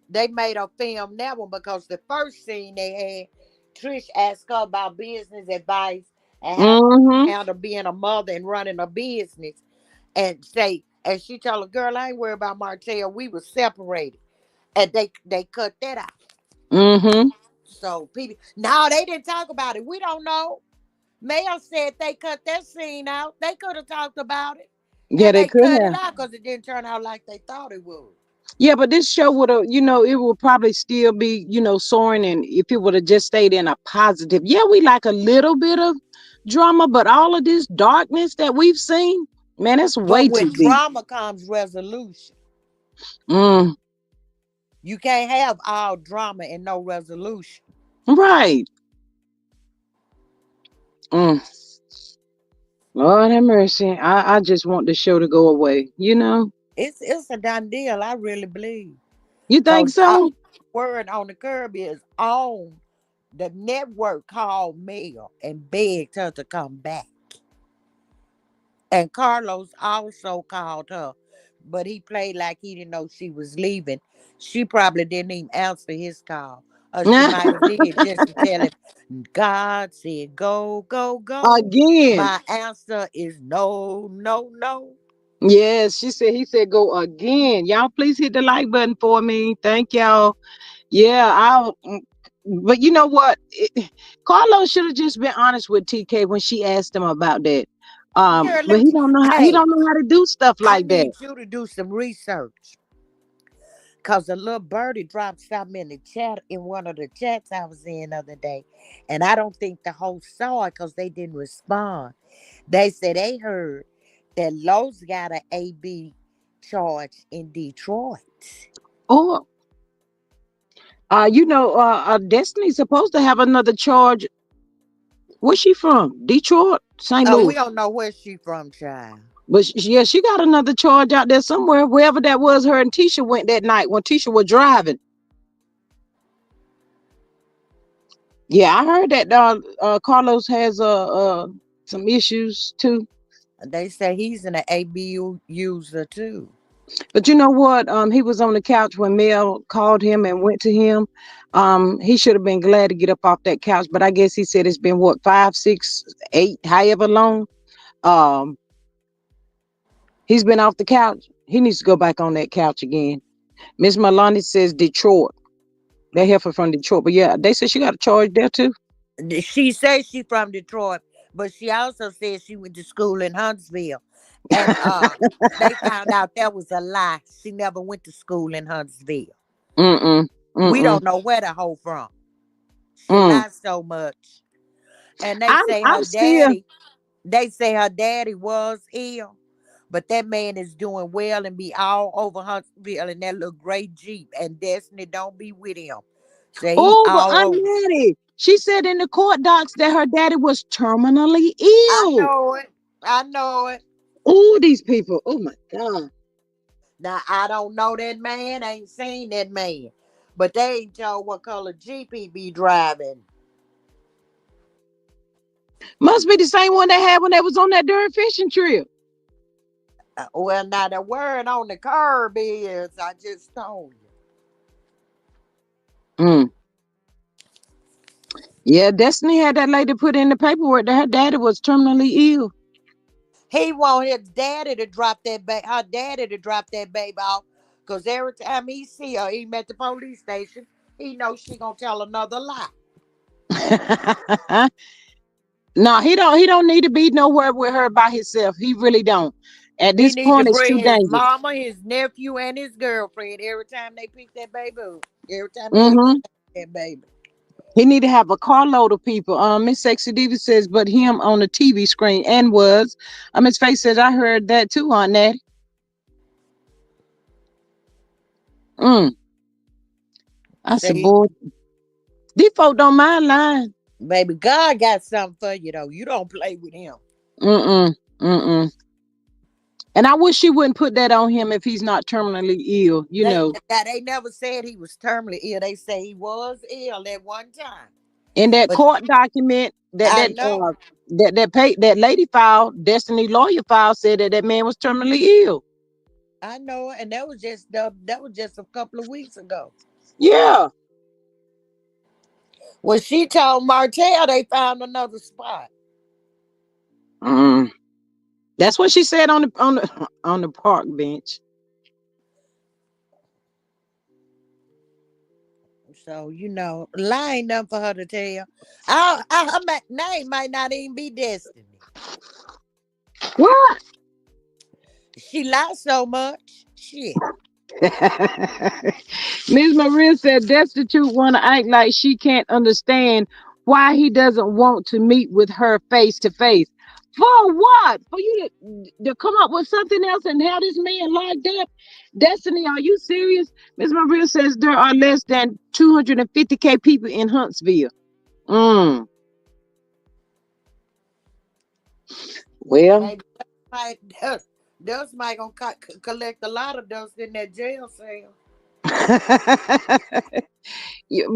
They made her film that one because the first scene they had, Trish asked her about business advice and how to Mm-hmm. handle being a mother and running a business. And she told her, girl, I ain't worried about Martell. We were separated. And they cut that out. Mm-hmm. So people, no, they didn't talk about it. We don't know. Mayo said they cut that scene out. They could have talked about it. Yeah, And they they could cut it have. out because it didn't turn out like they thought it would. Yeah, but this show would have, it would probably still be, soaring. And if it would have just stayed in a positive, yeah, we like a little bit of drama, but all of this darkness that we've seen, man, that's way But too with deep. drama comes resolution. Mm, You can't have all drama and no resolution. right. Mm, Lord have mercy. I just want the show to go away. It's a done deal, I really believe. You think Cause so? word on the curb is on the network called Mel and begged her to come back. And Carlos also called her, but he played like he didn't know she was leaving. She probably didn't even answer his call. Or she might have did just to tell him, God said, go, go, go. Again. My answer is no, no, no. Yes, he said go again. Y'all please hit the like button for me. Thank y'all. Yeah, but you know what? Carlos should have just been honest with TK when she asked him about that. Girl, But let me, he hey, don't know how to do stuff I like that. need you to do some research. Cause a little birdie dropped something in the chat in one of the chats I was in the other day. And I don't think the host saw it because they didn't respond. They said they heard that Lowe's got an AB charge in Detroit. Or Destiny's supposed to have another charge. Where's she from? Detroit, St. We Louis. don't know where she from, child. But yeah, she got another charge out there somewhere, wherever that was. Her and Tisha went that night when Tisha was driving. Yeah, I heard that Carlos has some issues too. They say he's an ABU user too. But you know what? He was on the couch when Mel called him and went to him. He should have been glad to get up off that couch, but I guess he said it's been what 5, 6, 8, however long. Um, he's been off the couch. He needs to go back on that couch again. Miss Maloney says Detroit. They have her from Detroit, but yeah, they said she got a charge there too. She says she from Detroit, but she also says she went to school in Huntsville. And they found out that was a lie. She never went to school in Huntsville. Mm-mm. We Mm-mm. don't know where the hoe from. She Mm. lies so much. And they I'm say her I'm still daddy, they say her daddy was ill. But that man is doing well and be all over Huntsville in that little gray Jeep. And Destiny don't be with him. So he oh, but all Aunt over. Nettie, she said in the court docs that her daddy was terminally I ill. know it. I know it. Oh, these people. Oh my God. Now I don't know that man. Ain't seen that man. But they ain't told what color Jeep he be driving. Must be the same one they had when they was on that darn fishing trip. Well, now the word on the curb is I just told you. Mm. Yeah, Destiny had that lady put in the paperwork that her daddy was terminally ill. He want his daddy to drop that baby, her daddy to drop that baby off. Cause every time he see her, even at the police station, he knows she gonna tell another lie. No, he don't need to be nowhere with her by himself. He really don't. At He this need to point, it's bring too his dangerous. mama, his nephew, and his girlfriend every time they pick that baby up. Every time they Hmm. that baby. He need to have a carload of people. Miss Sexy Diva says, but him on the TV screen and was. Miss Face says, I heard that too on that. Mm. I said, See, boy, these folk don't mind lying. baby, God got something for you though. You don't play with him. Mm-mm. Mm-mm. And I wish she wouldn't put that on him if he's not terminally ill, you They know. that they never said he was terminally ill. They say he was ill at one time. In that But court document that I that know, that lady filed, Destiny lawyer filed, said that that man was terminally ill. I know, and that was just a couple of weeks ago. Yeah. When she told Martell they found another spot. Mm. That's what she said on the on the park bench. So lie ain't nothing for her to tell. Her name might not even be Destiny. What? She lies so much. Shit. Miss Maria said destitute want to act like she can't understand why he doesn't want to meet with her face to face. For what? For you to come up with something else and have this man locked up? Destiny, are you serious? Miss Maria says there are less than 250K people in Huntsville. Mm. Well, Baby, might dust might gonna collect a lot of dust in that jail cell.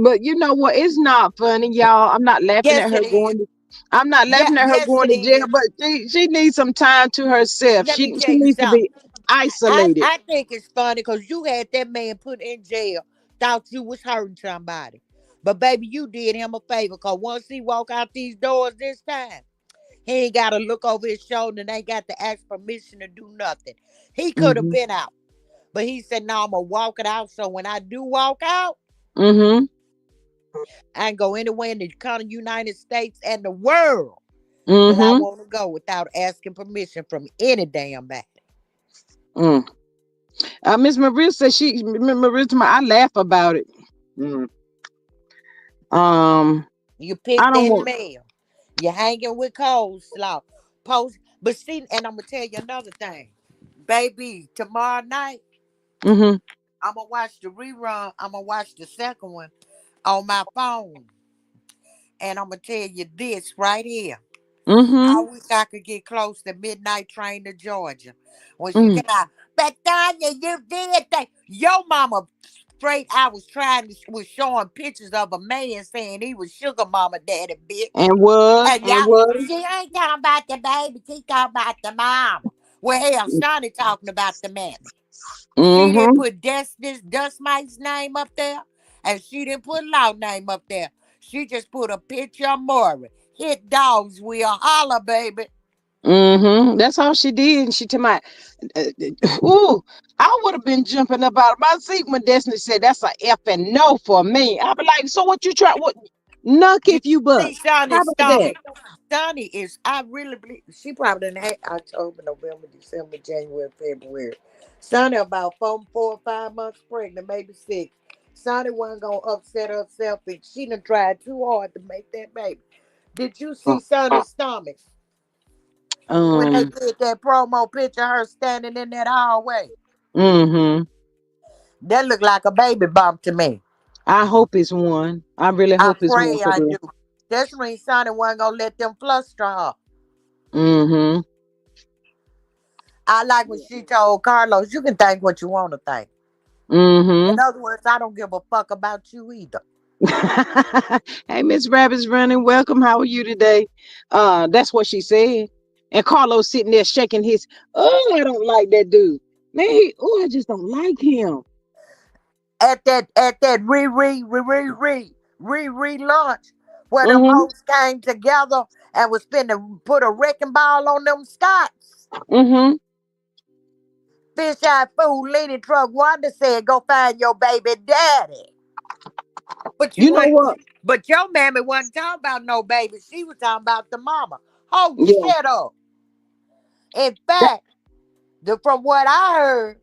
But you know what? It's not funny, y'all. I'm not laughing at Yes, her it is. going. I'm not Yeah, laughing at her yes, going it to jail, is. but she needs some time to herself. Let She me she tell you needs to something. be isolated. I think it's funny because you had that man put in jail, thought you was hurting somebody. But baby, you did him a favor because once he walk out these doors this time, he ain't got to look over his shoulder and ain't got to ask permission to do nothing. He could have Mm-hmm. been out, but he said, no, I'm going to walk it out. So when I do walk out, Mm-hmm. I can go anywhere in the kind of United States and the world that I Mm-hmm. want to go without asking permission from any damn body. Mm. Miss Maria said Maria told me I laugh about it. Mm. Um, You I picked don't in want. mail. You're hanging with coleslaw. Post, but see, and I'm gonna tell you another thing, baby. Tomorrow night, Mm-hmm. I'm gonna watch the rerun. I'm gonna watch the second one on my phone, and I'm gonna tell you this right here. I Mm-hmm. wish I could get close to midnight train to Georgia. When she Mm. came out, Bethania, you did that. Your mama straight. I was was showing pictures of a man saying he was sugar mama daddy, bitch. And was And and y'all, was. she ain't talking about the baby. She talking about the mama. Well, hell, Sonny talking about the mammy. She didn't Mm-hmm. put Dust Mite's name up there, and she didn't put Loud name up there. She just put a picture of Maury. Hit dogs will holler, baby. Mm-hmm. That's all she did. And she told my, ooh, I would have been jumping up out of my seat when Destiny said that's a F and no for me. I'd be like, so what you try? What? Nuck You if you see, bust. How Sonny's about that? stomach. Sonny is, I really believe, she probably didn't have October, November, December, January, February. Sonny about 4 or 5 months pregnant, maybe 6. Sonny wasn't going to upset herself, and she done tried too hard to make that baby. Did you see Sonny's stomach when they Um. did that promo picture of her standing in that hallway? Mm-hmm. That looked like a baby bump to me. I hope it's one. I really I hope it's one pray for I real. do. That's when Sonny wasn't gonna let them fluster her. Mm-hmm. I like when she told Carlos, "You can think what you want to think." In Mm-hmm. other words, I don't give a fuck about you either. Hey, Miss Rabbit's running. Welcome. How are you today? That's what she said. And Carlos sitting there shaking his. Oh, I don't like that dude. Man, I just don't like him. At that lunch where them Mm-hmm. hoes came together and was finna put a wrecking ball on them Scots. Mm-hmm. Fish Eye Food Leading Truck Wanda said, "Go find your baby daddy." But you You know what? what? But your mammy wasn't talking about no baby. She was talking about the mama. Oh, Yeah. shut up. In That, fact, from what I heard,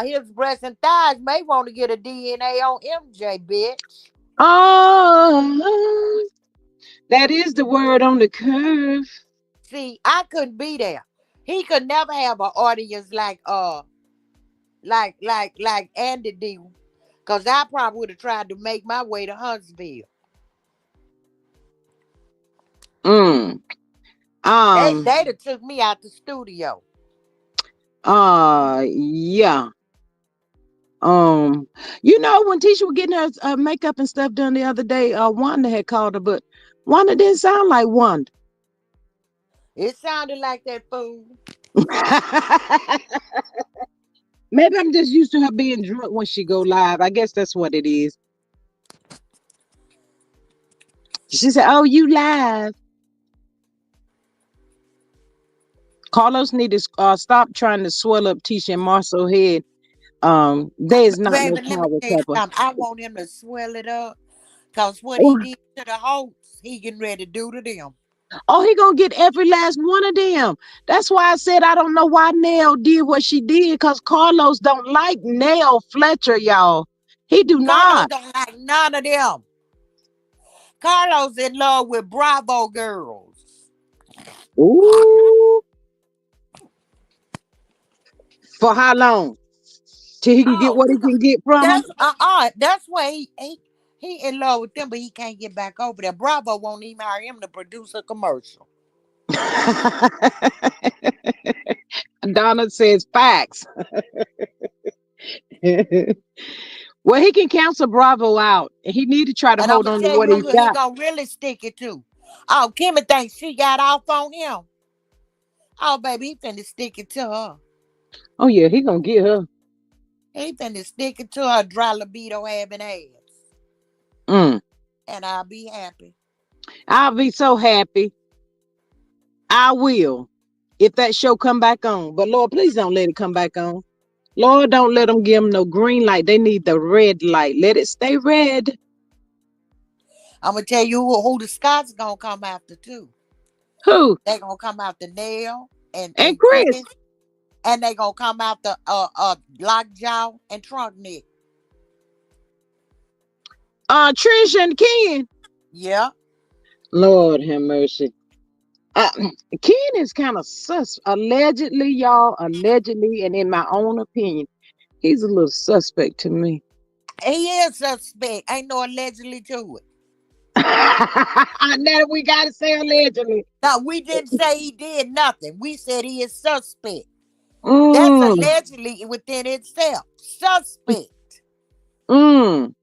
his breasts and thighs may want to get a DNA on MJ, bitch. oh, that is the word on the curve. See, I couldn't be there. He could never have an audience like Andy did. Cause I probably would have tried to make my way to Huntsville. Mm. Um. They'd have took me out the studio. Yeah. Um, when Tisha was getting her makeup and stuff done the other day, Wanda had called her, but Wanda didn't sound like Wanda. It sounded like that fool. Maybe I'm just used to her being drunk when she go live. I guess that's what it is. She said, "Oh, you live." Carlos need to stop trying to swell up Tisha and Marcel's head. There is not no Baby, let me power tell you couple. something. I want him to swell it up. Cause what he Oh, did to the hosts, he getting ready to do to them. oh, he gonna get every last one of them. That's why I said I don't know why Nell did what she did, because Carlos don't like Nell Fletcher, y'all. He do Carlos not. don't like none of them. Carlos in love with Bravo girls. Ooh, for how long? Till he can get Oh, what he can get from them. that's why he in love with them, but he can't get back over there. Bravo won't even hire him to produce a commercial. Donna says facts. Well, he can cancel Bravo out. He need to try to And I'm hold gonna on to tell what you he's who he got. gonna really stick it to. Oh, Kimmy thinks she got off on him. Oh, baby, he finna stick it to her. Oh yeah, he gonna get her. He finna stick it to her dry libido having ass. Mm. And I'll be happy. I'll be so happy. I will if that show come back on. But Lord, please don't let it come back on. Lord, don't let them give them no green light. They need the red light. Let it stay red. I'm gonna tell you who the Scots gonna come after too. Who? They gonna come after Nail And and Chris. Chris, and they gonna come after Lockjaw and Trunk Nick. Trish and Ken. Yeah, Lord have mercy. Uh, Ken is kind of sus. Allegedly, y'all. Allegedly, and in my own opinion, he's a little suspect to me. he is suspect. Ain't no allegedly to it. Now we gotta say allegedly. No, we didn't say he did nothing. We said he is suspect. That's Mm, allegedly within itself. Suspect. mm.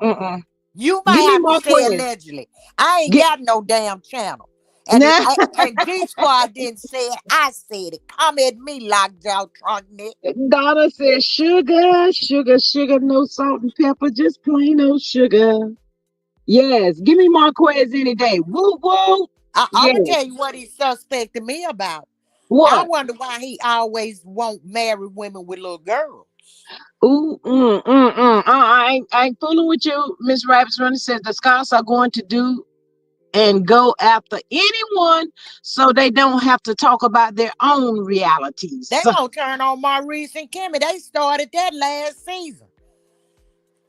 Mm-mm. You might Give me have to more say quiz. allegedly. I ain't Get got no damn channel. nah. And G Squad didn't say it. I said it. Come at me, Lockjaw Trunk Nick. Donna says sugar, sugar, sugar, no salt and pepper, just plain old sugar. Yes, give me more quiz any day. Woo woo. I'm gonna Yes. tell you what he's suspecting me about. I What? wonder why he always won't marry women with little girls. Ooh, I ain't fooling with you. Miss Rabbits Runner says the Scots are going to do and go after anyone so they don't have to talk about their own They realities. gonna turn on Maurice and Kimmy. They started that last season.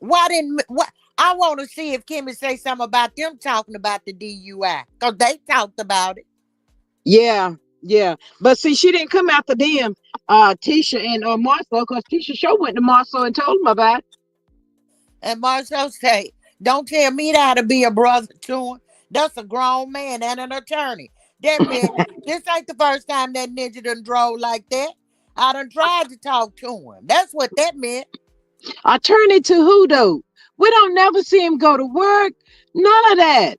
Why didn't what? I want to see if Kimmy say something about them talking about the DUI. Because they talked about it. Yeah, yeah. But see, she didn't come after them, Tisha and Marcel, because Tisha show went to Marcel and told him about it. And Marcel say, don't tell me how to be a brother to him. That's a grown man and an attorney. That meant this ain't the first time that ninja done drove like that. I done tried to talk to him. That's what that meant. Attorney to who though? We don't never see him go to work. None of that.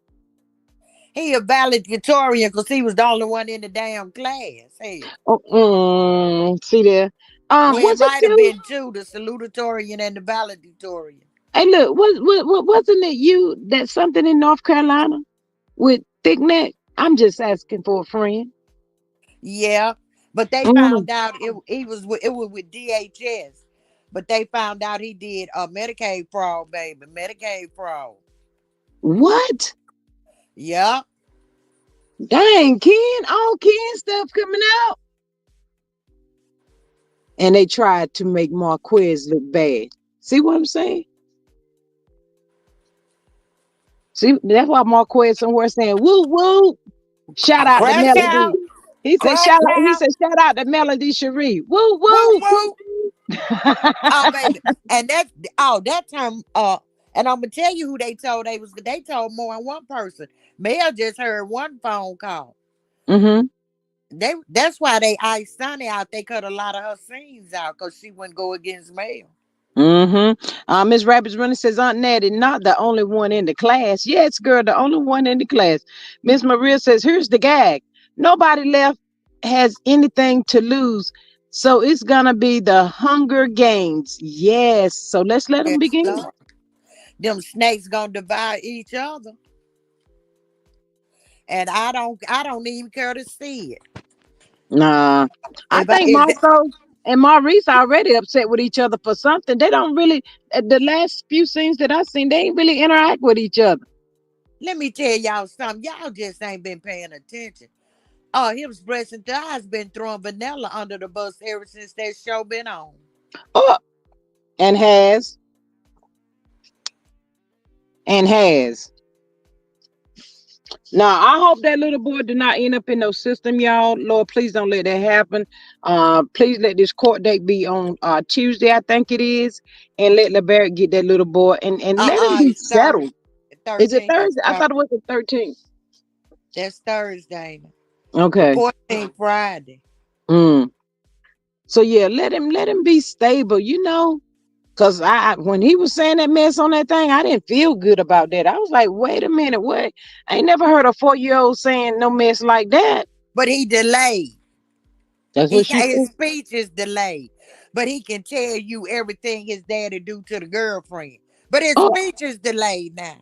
He a valedictorian because he was the only one in the damn class. Hell. Oh, see there. Well, it Was it might have you? been two, the salutatorian and the valedictorian. Hey, look, wasn't it you that something in North Carolina with thick neck? I'm just asking for a friend. Yeah, but they Mm, found out it was with DHS, but they found out he did a Medicaid fraud, baby, Medicaid fraud. what? Yeah, Dang, Ken, all Ken stuff coming out. And they tried to make Marquez look bad. See what I'm saying? See, that's why Marquez somewhere saying, woo woo. Shout out to crash out, Melody. crash He out, said, shout out to Melody Cherie. Woo woo woo. woo. Oh, baby, and that time, and I'm gonna tell you who they told they was. They told more than one person. Mel just heard one phone call. Mm-hmm. That's why they iced Sunny out. They cut a lot of her scenes out because she wouldn't go against Mel. Mm-hmm. Miss Rabbit's running says Aunt Natty, not the only one in the class. Yes, girl, the only one in the class. Miss Maria says, here's the gag. Nobody left has anything to lose. So it's gonna be the Hunger Games. Yes. So let's let them Yes, begin. Lord. Them snakes gonna devour each other, and I don't even care to see it. Nah. I If I think if Marco and Maurice are already upset with each other for something. They don't really the last few scenes that I seen, they ain't really interact with each other. Let me tell y'all something, y'all just ain't been paying attention. Oh, his breast and thighs been throwing Vanilla under the bus ever since that show been on. Oh, and has and has. Now, I hope that little boy did not end up in no system, y'all. Lord, please don't let that happen. Please let this court date be on Tuesday, I think it is, and let LeBarrett get that little boy and let him be It's settled. Thursday. Is it 13th is Thursday? I thought it was the 13th. that's Thursday. The Okay. 14th Friday. Mm. So yeah, let him be stable, Cause when he was saying that mess on that thing, I didn't feel good about that. I was like, wait a minute, what? I ain't never heard a 4 year old saying no mess like that. But he delayed. That's what she His said. speech is delayed, but he can tell you everything his daddy do to the girlfriend. But his Oh. speech is delayed now.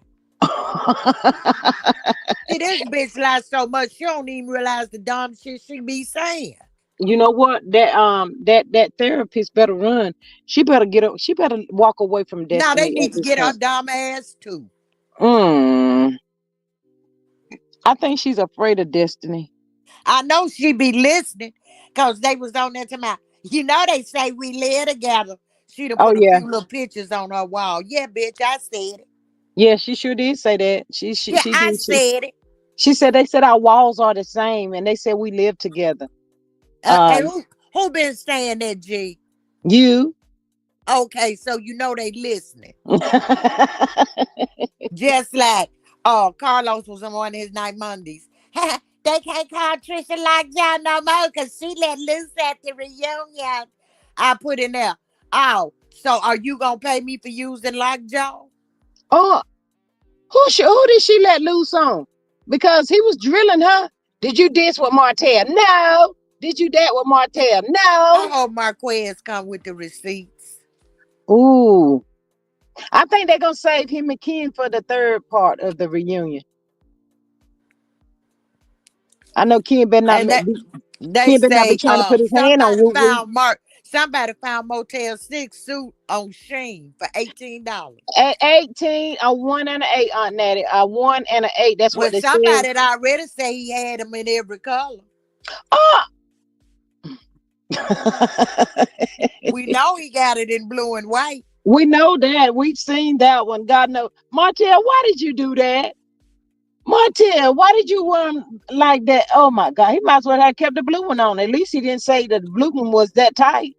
See, this bitch lies so much she don't even realize the dumb shit she be saying. You know what? That therapist better run. She better get up. She better walk away from Now they Destiny at need to this get her point. dumb ass too. Mm, I think she's afraid of Destiny. I know she be listening because they was on there to my. You know they say we live together. She'd have Oh put a yeah, few little pictures on her wall. Yeah, bitch, I said it. yeah. She sure did say that. She she Yeah, she I did. said it. She said they said our walls are the same, and they said we live together. And Um, who been saying that, G? you. Okay, so you know they listening. Just like Carlos was on one of his night Mondays. They can't call Trisha like y'all no more because she let loose at the reunion. I put in there. Oh, so are you gonna pay me for using lockjaw? Oh, who did she let loose on? Because he was drilling her. Did you this with Martell? No. Did you that with Martell? I No. hope Marquez come with the receipts. Ooh. I think they're gonna save him and Ken for the third part of the reunion. I know And they Ken better not be say trying to put his hand on Woo somebody found Motel 6 suit on Sheen for $18. At 18, a 1 and an 8, Aunt Natty. A 1 and an 8. That's what Well, they said. somebody had already say he had them in every color. Oh. We know he got it in blue and white. We know that. We've seen that one. God knows. Martell, why did you do that? Martell, why did you like that? Oh my God. He might as well have kept the blue one on. At least he didn't say that the blue one was that tight.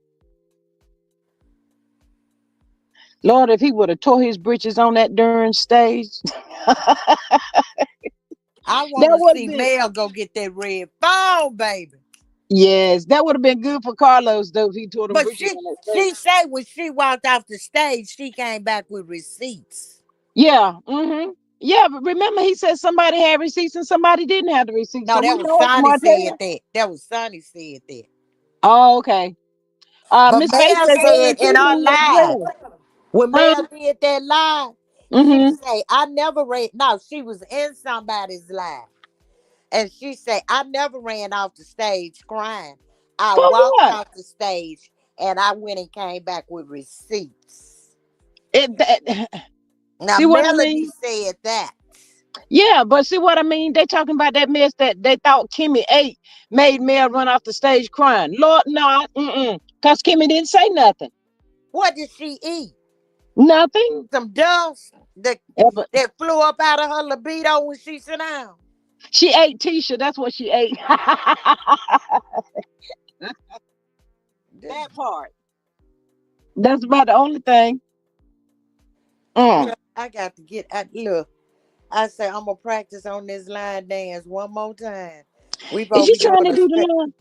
Lord, if he would have tore his britches on that darn stage, that I want to would have see been, Mel go get that red phone, baby. yes, that would have been good for Carlos, though, if he tore them But britches she on that she stage. said when she walked off the stage, she came back with receipts. Yeah. Yeah, but remember he said somebody had receipts and somebody didn't have the receipts. No, So that we was know it's Sonny said Martell. that. That was Sonny said that. Oh, okay. But Miss Faith Mel says her said in receipts her on as live, well. when Huh? Mel did that live, she Mm-hmm. said, I never ran. No, she was in somebody's live. And she said, I never ran off the stage crying. I For walked what? off the stage and I went and came back with receipts. Now, See what I Melody mean? said that. Yeah, but see what I mean? They talking about that mess that they thought Kimmy ate made Mel run off the stage crying. Lord, no, because Kimmy didn't say nothing. What did she eat? Nothing. Some dust Ever. that flew up out of her libido when she sat down. She ate Tisha. That's what she ate. That part. That's about the only thing. Mm. Girl, I got to get. Look, I say I'm gonna practice on this line dance one more time. We Is both you be doing trying to a do step. the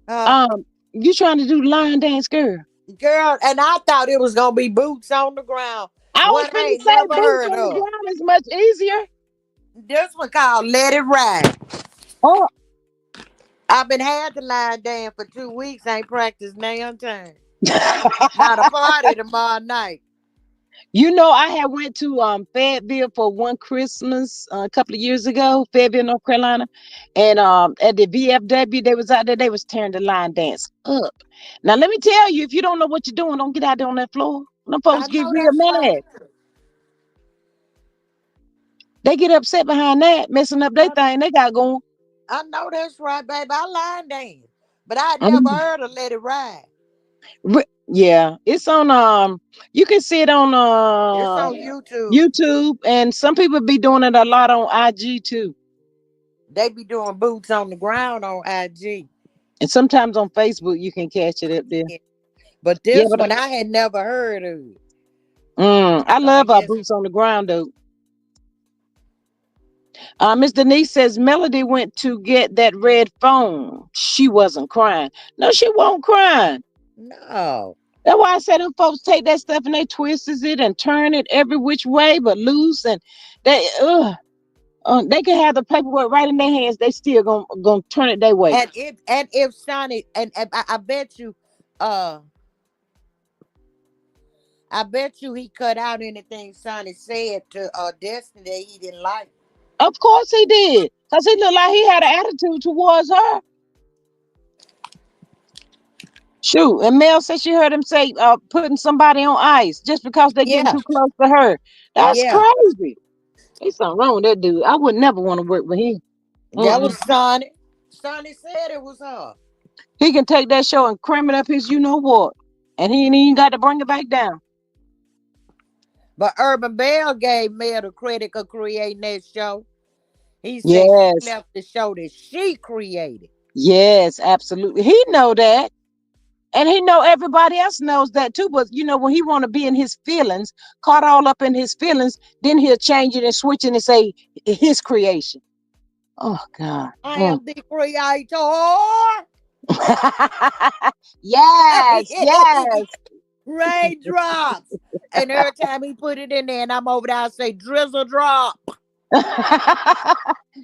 Uh, line? You trying to do the line dance, girl? girl, and I thought it was gonna be boots on the ground. I was One I finna ain't say never boots heard on the of. ground is much easier. This one called Let It Ride. Oh, I've been had the line dance for 2 weeks. Ain't practiced now time. Now the party tomorrow night. you know, I had went to Fayetteville for one Christmas a couple of years ago, Fayetteville, North Carolina, and at the VFW they was out there. They was tearing the line dance up. Now let me tell you, if you don't know what you're doing, don't get out there on that floor. Them I folks get know real that's mad. right. They get upset behind that, messing up their I, thing they got going. I know that's right, baby. I line dance. But I never Mhm. heard of Let It Ride. Yeah, it's on you can see it on It's on YouTube. YouTube, and some people be doing it a lot on IG too, They be doing boots on the ground on IG. and sometimes on Facebook you can catch it up there. Yeah. But Yeah, this but one I had never heard of. I So I love our guess boots on the ground though. Miss Denise says Melody went to get that red phone. She wasn't crying. No, she won't cry. no. That's why I said them folks take that stuff and they twists it and turn it every which way but loose, and they can have the paperwork right in their hands. They still gonna turn it their way. And if Sonny and I bet you uh I bet you he cut out anything Sonny said to Destiny that he didn't like. Of course he did, cause he looked like he had an attitude towards her. Shoot, and Mel said she heard him say putting somebody on ice just because they getting Yeah, too close to her. That's yeah. crazy. There's something wrong with that dude. I would never want to work with him. That Mm-mm. was Sonny. Sonny said it was her. He can take that show and cram it up his you know what, and he ain't even got to bring it back down. But Urban Bell gave Mel the credit of creating that show. He said she Yes, left the show that she created. yes, absolutely. He know that. And he know everybody else knows that too. But you know, when he want to be in his feelings, caught all up in his feelings, then he'll change it and switch it and say his creation. Oh God. I Mm. am the creator. Yes, yes. Raindrops. And every time he put it in there and I'm over there, I say drizzle drop.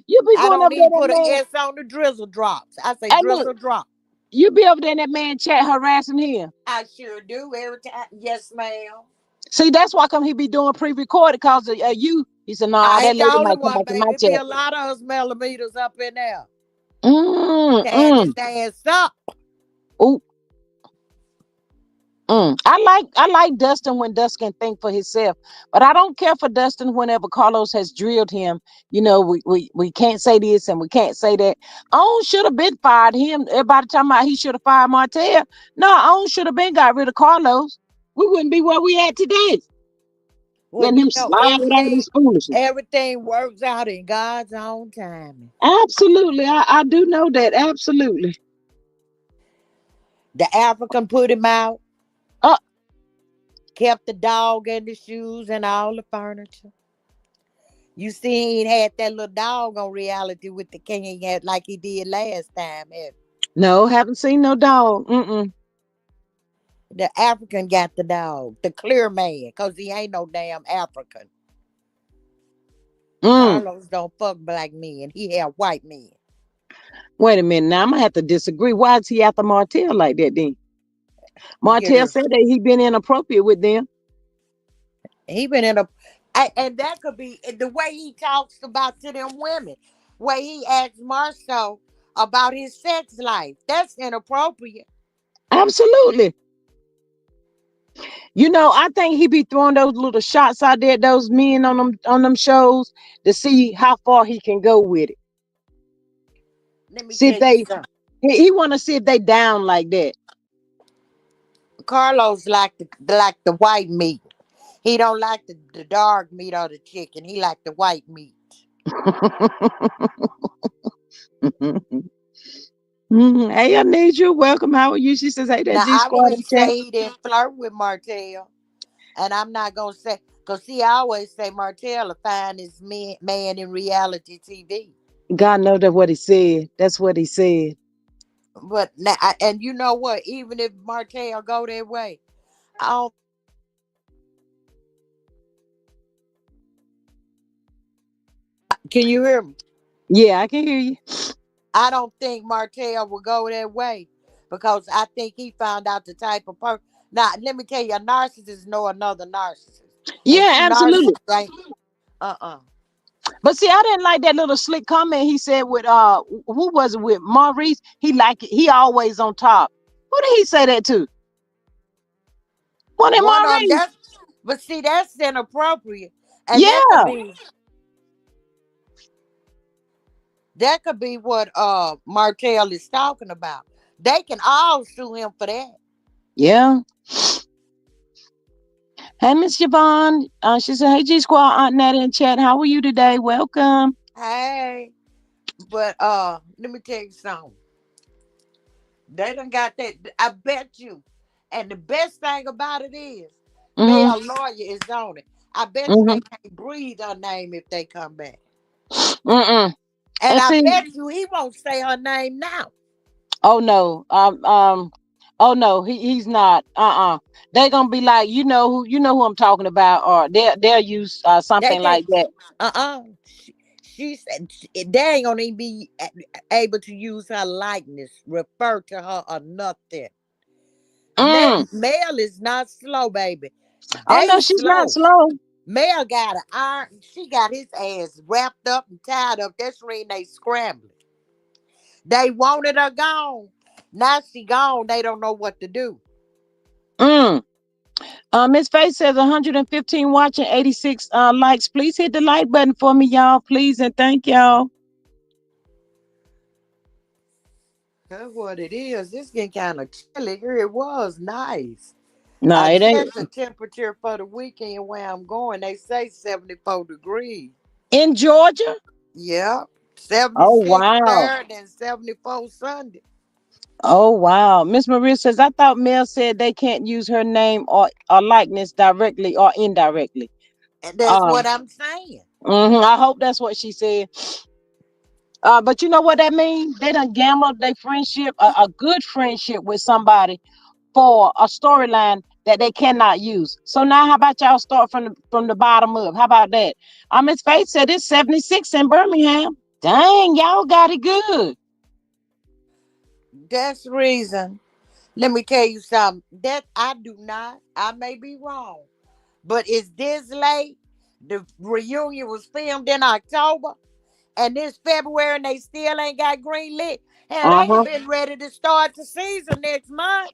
You be I going don't up there, even that put an man. S on the drizzle drops. I say Hey, look, drizzle drop. you be over there in that man chat harassing him. I sure do every time. Yes, ma'am. See, that's why come he be doing pre-recorded because of you. He said, "Nah, I that ain't the lady only might come one, back to my baby. It be chat." a lot of us millimeters up in there. Mm, Tearing mm. his ass up. Ooh, I like Dustin when Dustin can think for himself, but I don't care for Dustin whenever Carlos has drilled him. You know, we can't say this and we can't say that. On should have been fired him. Everybody talking about he should have fired Martell. No, On should have been got rid of Carlos. we wouldn't be where we at today. Well, Letting you him know, slide with all this foolishness. everything works out in God's own timing. Absolutely. I do know that. Absolutely. The African put him out, Uh, kept the dog and the shoes and all the furniture. You see, he had that little dog on reality with the king had like he did last time. no, haven't seen no dog. Mm-mm. The African got the dog, the clear man, cause he ain't no damn African. Mm. Carlos don't fuck black men. He have white men. Wait a minute. Now I'm gonna have to disagree. Why is he after Martell like that then? Martell Girl, said that he been inappropriate with them. he been in a, and that could be the way he talks about to them women. Way he asks Marceau about his sex life. That's inappropriate. Absolutely. You know, I think he be throwing those little shots out there, those men on them shows to see how far he can go with it. Let me See if tell you they something. he want to see if they down like that. Carlos like the white meat. He don't like the dark meat or the chicken. He like the white meat. Hey, Anisha, welcome. How are you? She says, hey, that Now G I Squad in wouldn't chat. say he didn't flirt with Martell, and I'm not gonna say because see, I always say Martell a finest man in reality TV. God know that what he said. That's what he said. But now, and you know what? Even if Martell go that way, I don't. Can you hear me? Yeah, I can hear you. I don't think Martell will go that way because I think he found out the type of person. Now, let me tell you, a narcissist know another narcissist, and Yeah, two narcissists absolutely. ain't. Uh. But see, I didn't like that little slick comment he said with who was it with Maurice? He like it. He always on top. Who did he say that to? One of One of them. Maurice. But see, that's inappropriate, and Yeah, that could be what Martell is talking about. They can all sue him for that. yeah. Hey, Miss Yvonne. She said, hey, G Squad, Aunt Nat in chat. How are you today? Welcome. Hey, but let me tell you something. They done got that. I bet you. And the best thing about it is, Mm-hmm. Mel lawyer is on it. I bet you Mm-hmm. they can't breathe her name if they come back. Mm-mm. And And I see, bet you he won't say her name now. oh no, oh no, he's not. They're gonna be like, you know who I'm talking about, or they'll use They something can't. like that. She said they ain't gonna even be able to use her likeness, refer to her or nothing. Mm. Mel is not slow, baby. Oh They no, she's not slow. slow. Mel got an iron. She got his ass wrapped up and tied up. That's when they scrambling. They wanted her gone. Now she gone. They don't know what to do. Mm. Miss Faith says 115 watching, 86 likes. Please hit the like button for me, y'all, please, and thank y'all. That's what it is. It's getting kind of chilly here. It was nice. No, I it ain't checked the temperature for the weekend where I'm going. They say 74 degrees. in Georgia. Yep. Oh 76 wow. Saturday and 74 Sunday. Oh wow. Miss Maria says, I thought Mel said they can't use her name or likeness directly or indirectly. And that's Um, what I'm saying. I hope that's what she said. But you know what that means? They done gambled their friendship, a good friendship with somebody for a storyline that they cannot use. So now, how about y'all start from the bottom up? How about that? Miss Faith said it's 76 in Birmingham. Dang, y'all got it good. That's the reason. Let me tell you something. That I do not, I may be wrong, but it's this late. The reunion was filmed in October, and this February, and they still ain't got green lit. Hell, Uh they huh. been ready to start the season next month.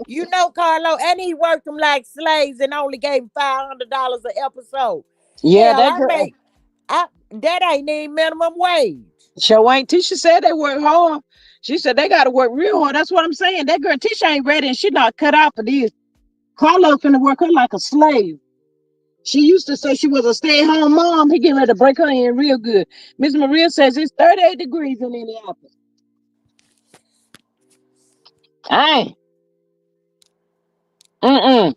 You know, Carlo, and he worked them like slaves and only gave him $500 an episode. Yeah, Hell, that girl. that ain't even minimum wage. Show ain't Tisha said they work hard. She said they got to work real hard. That's what I'm saying. That girl Tisha ain't ready, and she not cut out for this. Carla finna work her like a slave. She used to say she was a stay-at-home mom. He getting ready to break her in real good. Miss Maria says it's 38 degrees in Indianapolis. Dang. Mm-mm.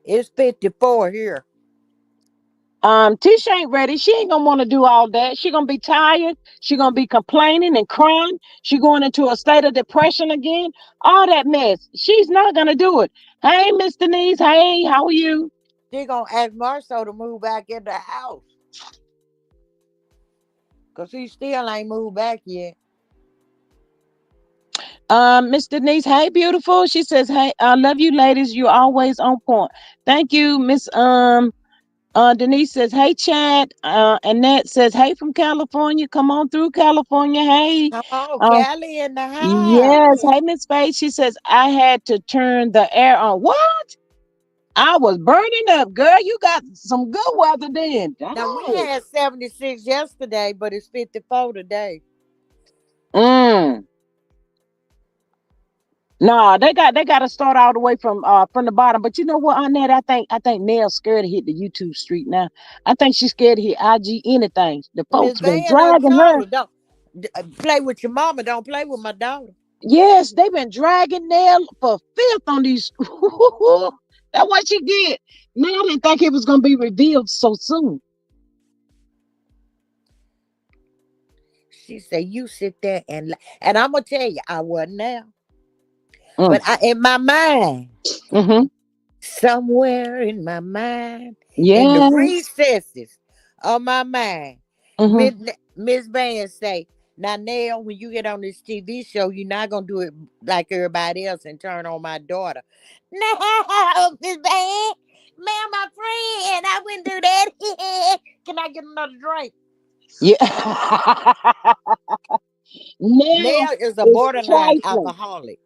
It's 54 here. Tisha ain't ready. She ain't gonna want to do all that. She gonna be tired. She gonna be complaining and crying. She going into a state of depression again. All that mess. She's not gonna do it. Hey, Miss Denise. Hey, how are you? She gonna ask Marceau to move back in the house. Cause he still ain't moved back yet. Miss Denise. Hey, beautiful. She says, "Hey, I love you, ladies. You're always on point. Thank you, Miss Denise says, "Hey, Chad." Annette says, "Hey, from California. Come on through, California. Hey." Come on, Um, Callie in the yes. house. Hey, Miss Faith. She says, "I had to turn the air on." What? I was burning up, girl. You got some good weather then. Now we Dang. had 76 yesterday, but it's 54 today. Mm. No, they got to start all the way from the bottom. But you know what, Annette? I think Nell's scared to hit the YouTube street now. I think she's scared to hit IG anything. The Miss folks been Van done dragging told her. her, don't play with your mama, don't play with my daughter. Yes, they've been dragging Nell for filth on these. That's what she did. Now I didn't think it was gonna be revealed so soon. She said, "You sit there and and I'm gonna tell you, I wasn't there, Mm. but I in my mind, Mm-hmm. somewhere in my mind, in the Yes. recesses of my mind, Mm-hmm. Miss Van say, now Nell, when you get on this TV show, you're not gonna do it like everybody else and turn on my daughter. No, Miss Van, man, my friend, I wouldn't do that. Can I get another drink? Yeah. Nell Nell is a is borderline trifling. alcoholic.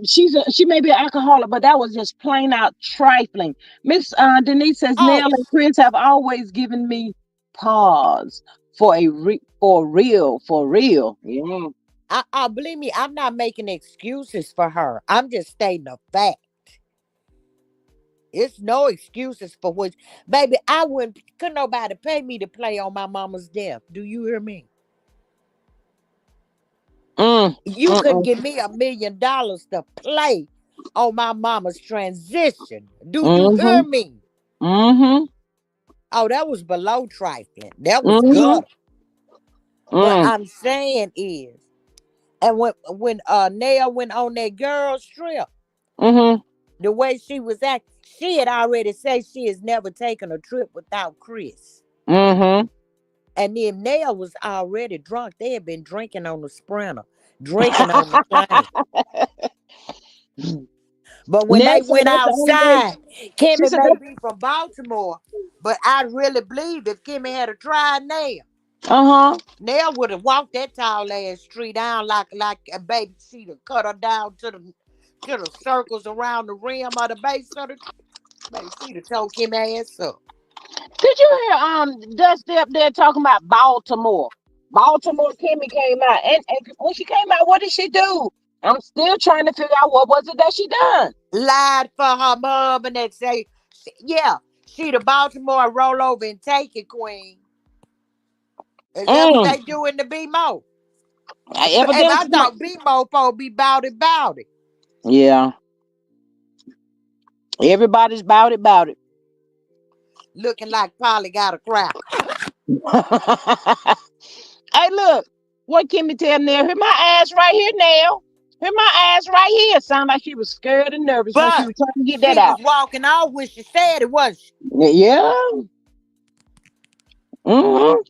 She may be an alcoholic, but that was just plain out trifling. Miss Denise says Oh, Nell and Chris have always given me pause for real, for real. Yeah. I believe me, I'm not making excuses for her. I'm just stating a fact. It's no excuses for which, baby, I wouldn't, could nobody pay me to play on my mama's death. Do you hear me? Mm, You couldn't mm-mm, give me $1 million to play on my mama's transition. Do you mm-hmm, hear me? mm-hmm, Oh, that was below trifling. That was mm-hmm, gutter. What mm, I'm saying is, and when Nell went on that girl's trip, mm-hmm, the way she was acting, she had already said she has never taken a trip without Chris. mm-hmm. And then Nell was already drunk. They had been drinking on the Sprinter, drinking on the plane. But when Nell they said went that's the only way. outside, She Kimmy said may that. be from Baltimore, but I really believe if Kimmy had a tried Nell, Uh-huh. Nell would have walked that tall ass street down like a baby. She'd have cut her down to the circles around the rim of the base of the tree. Baby, she'd have told Kimmy ass up. Did you hear Dusty up there talking about Baltimore? Baltimore Kimmy came out. And when she came out, what did she do? I'm still trying to figure out what was it that she done. Lied for her mom and that say, yeah, she the Baltimore roll over and take it queen. Is that what Mm. they do in the BMO? If Evidently I somebody. thought BMO supposed to be bout it, Yeah. Everybody's about it. looking like Polly got a cracker. Hey, look, what Kimmy tell Nell? Hear my ass right here, Nell. Hear my ass right here. Sound like she was scared and nervous when she But was trying to get that she was out. walking off when she said it, wasn't she? Yeah. Mm-hmm.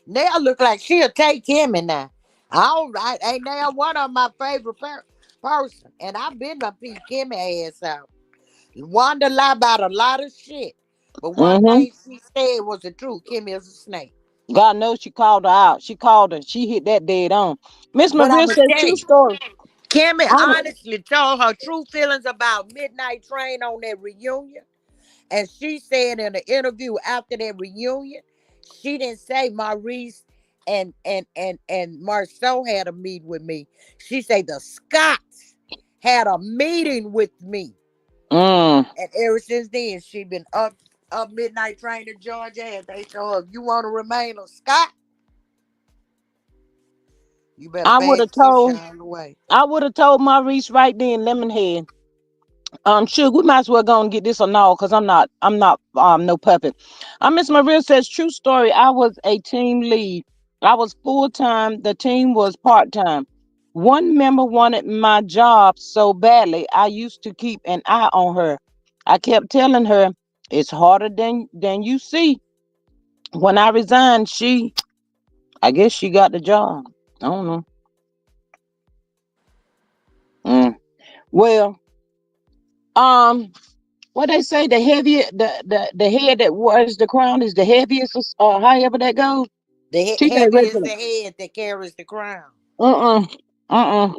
Nell look like she'll take Kimmy now. Ain't Nell one of my favorite person. And I've been to peep Kimmy ass out. Wanda lie about a lot of shit. But one Mm-hmm. thing she said was the truth. Kimmy is a snake. God knows she called her out. She called her. She hit that dead on. Miss But Maria I'ma says tell true you, story. Kimmy I, honestly told her true feelings about Midnight Train on that reunion. And she said in an interview after that reunion, she didn't say Maurice and Marceau had a meeting with me. She said the Scots had a meeting with me. Mm. And ever since then, she been up midnight train to Georgia. And they told her, if you want to remain a Scot, you better I would back have told sunshine away. I would have told Maurice right then, Lemonhead. Sugar, we might as well go and get this or no, because I'm not no puppet. Miss Maria says, true story. I was a team lead. I was full time. The team was part time. One member wanted my job so badly. I used to keep an eye on her. I kept telling her it's harder than you see. When I resigned, I guess she got the job. I don't know. Mm. Well, um, what they say, the heavier the head that wears the crown is the heaviest, however that goes. The TJ heavy read is for the that. head that carries the crown. Uh-uh. Uh-uh.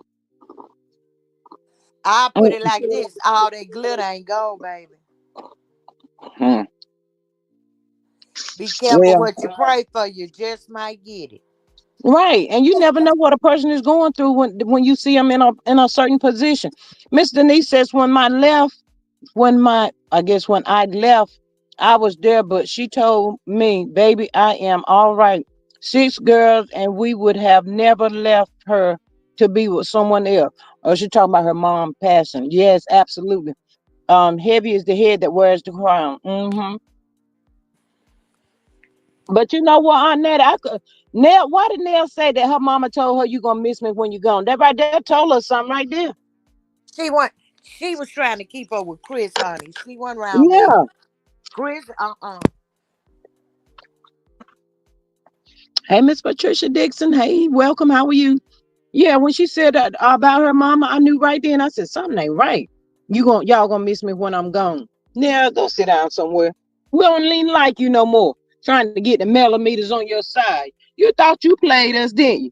I put it like Uh-uh. this: all that glitter ain't gold, baby. Hmm. Be careful Well, what you pray for; you just might get it. right, and you never know what a person is going through when you see them in a certain position. Miss Denise says, when I left, I was there, but she told me, baby, I am all right. Six girls, and we would have never left her to be with someone else. Oh, she talking about her mom passing. Yes, absolutely. Heavy is the head that wears the crown. But you know what, Aunt Netta, Nell, why did Nell say that her mama told her you gonna miss me when you gone? That right there told us something right there. She want. She was trying to keep up with Chris, honey. She wasn't around me. Yeah. Chris, Hey, Miss Patricia Dixon. Hey, welcome. How are you? Yeah, when she said that about her mama, I knew right then. I said something ain't right. Y'all gonna miss me when I'm gone. Yeah, go sit down somewhere. We don't even like you no more. Trying to get the millimeters on your side. You thought you played us, didn't you?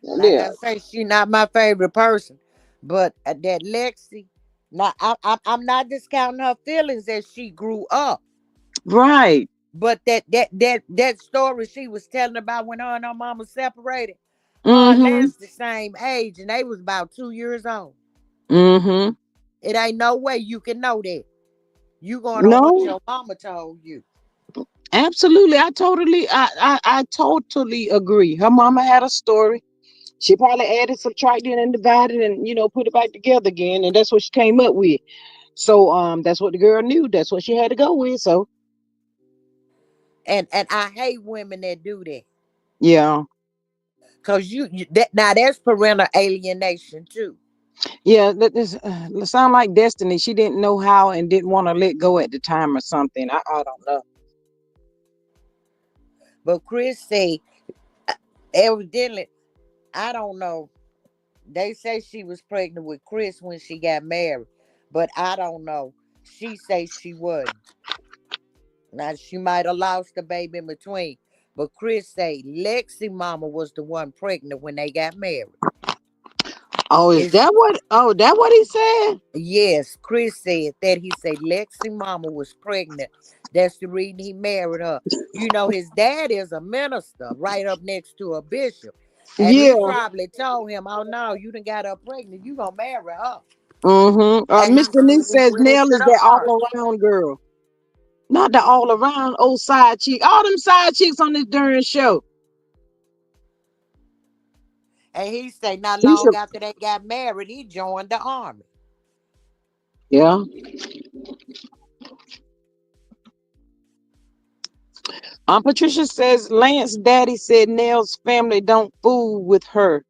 like Yeah, I say, she not my favorite person, but that Lexi. Now, I'm not discounting her feelings as she grew up, right. but that story she was telling about when her and her mama separated, her and Mm-hmm. Lance the same age, and they was about 2 years old. Mm-hmm. It ain't no way you can know that. You going on what No, your mama told you. absolutely. I totally agree. Her mama had a story. She probably added, subtracted, and divided, and put it back together again, and that's what she came up with. So that's what the girl knew. That's what she had to go with. So And I hate women that do that. yeah, Cause that now that's parental alienation too. yeah. That sound like destiny. She didn't know how and didn't want to let go at the time or something. I don't know. But Chris said evidently, I don't know. They say she was pregnant with Chris when she got married, but I don't know. She say she wasn't. Now she might have lost the baby in between. But Chris say Lexi mama was the one pregnant when they got married. Oh, is Is that what? Oh, that what he said? Yes, Chris said that. He said Lexi mama was pregnant. That's the reason he married her. You know, his dad is a minister right up next to a bishop. And he Yeah. probably told him, oh no, you done got her pregnant. You gonna marry her. Mm-hmm. And he Mr. Nee says went Nell into is the that ark. all around girl, not the all around old side chick. All them side chicks on this darn show. And he said not He should. long after they got married, he joined the army. Yeah. Patricia says Lance daddy said Nell's family don't fool with her.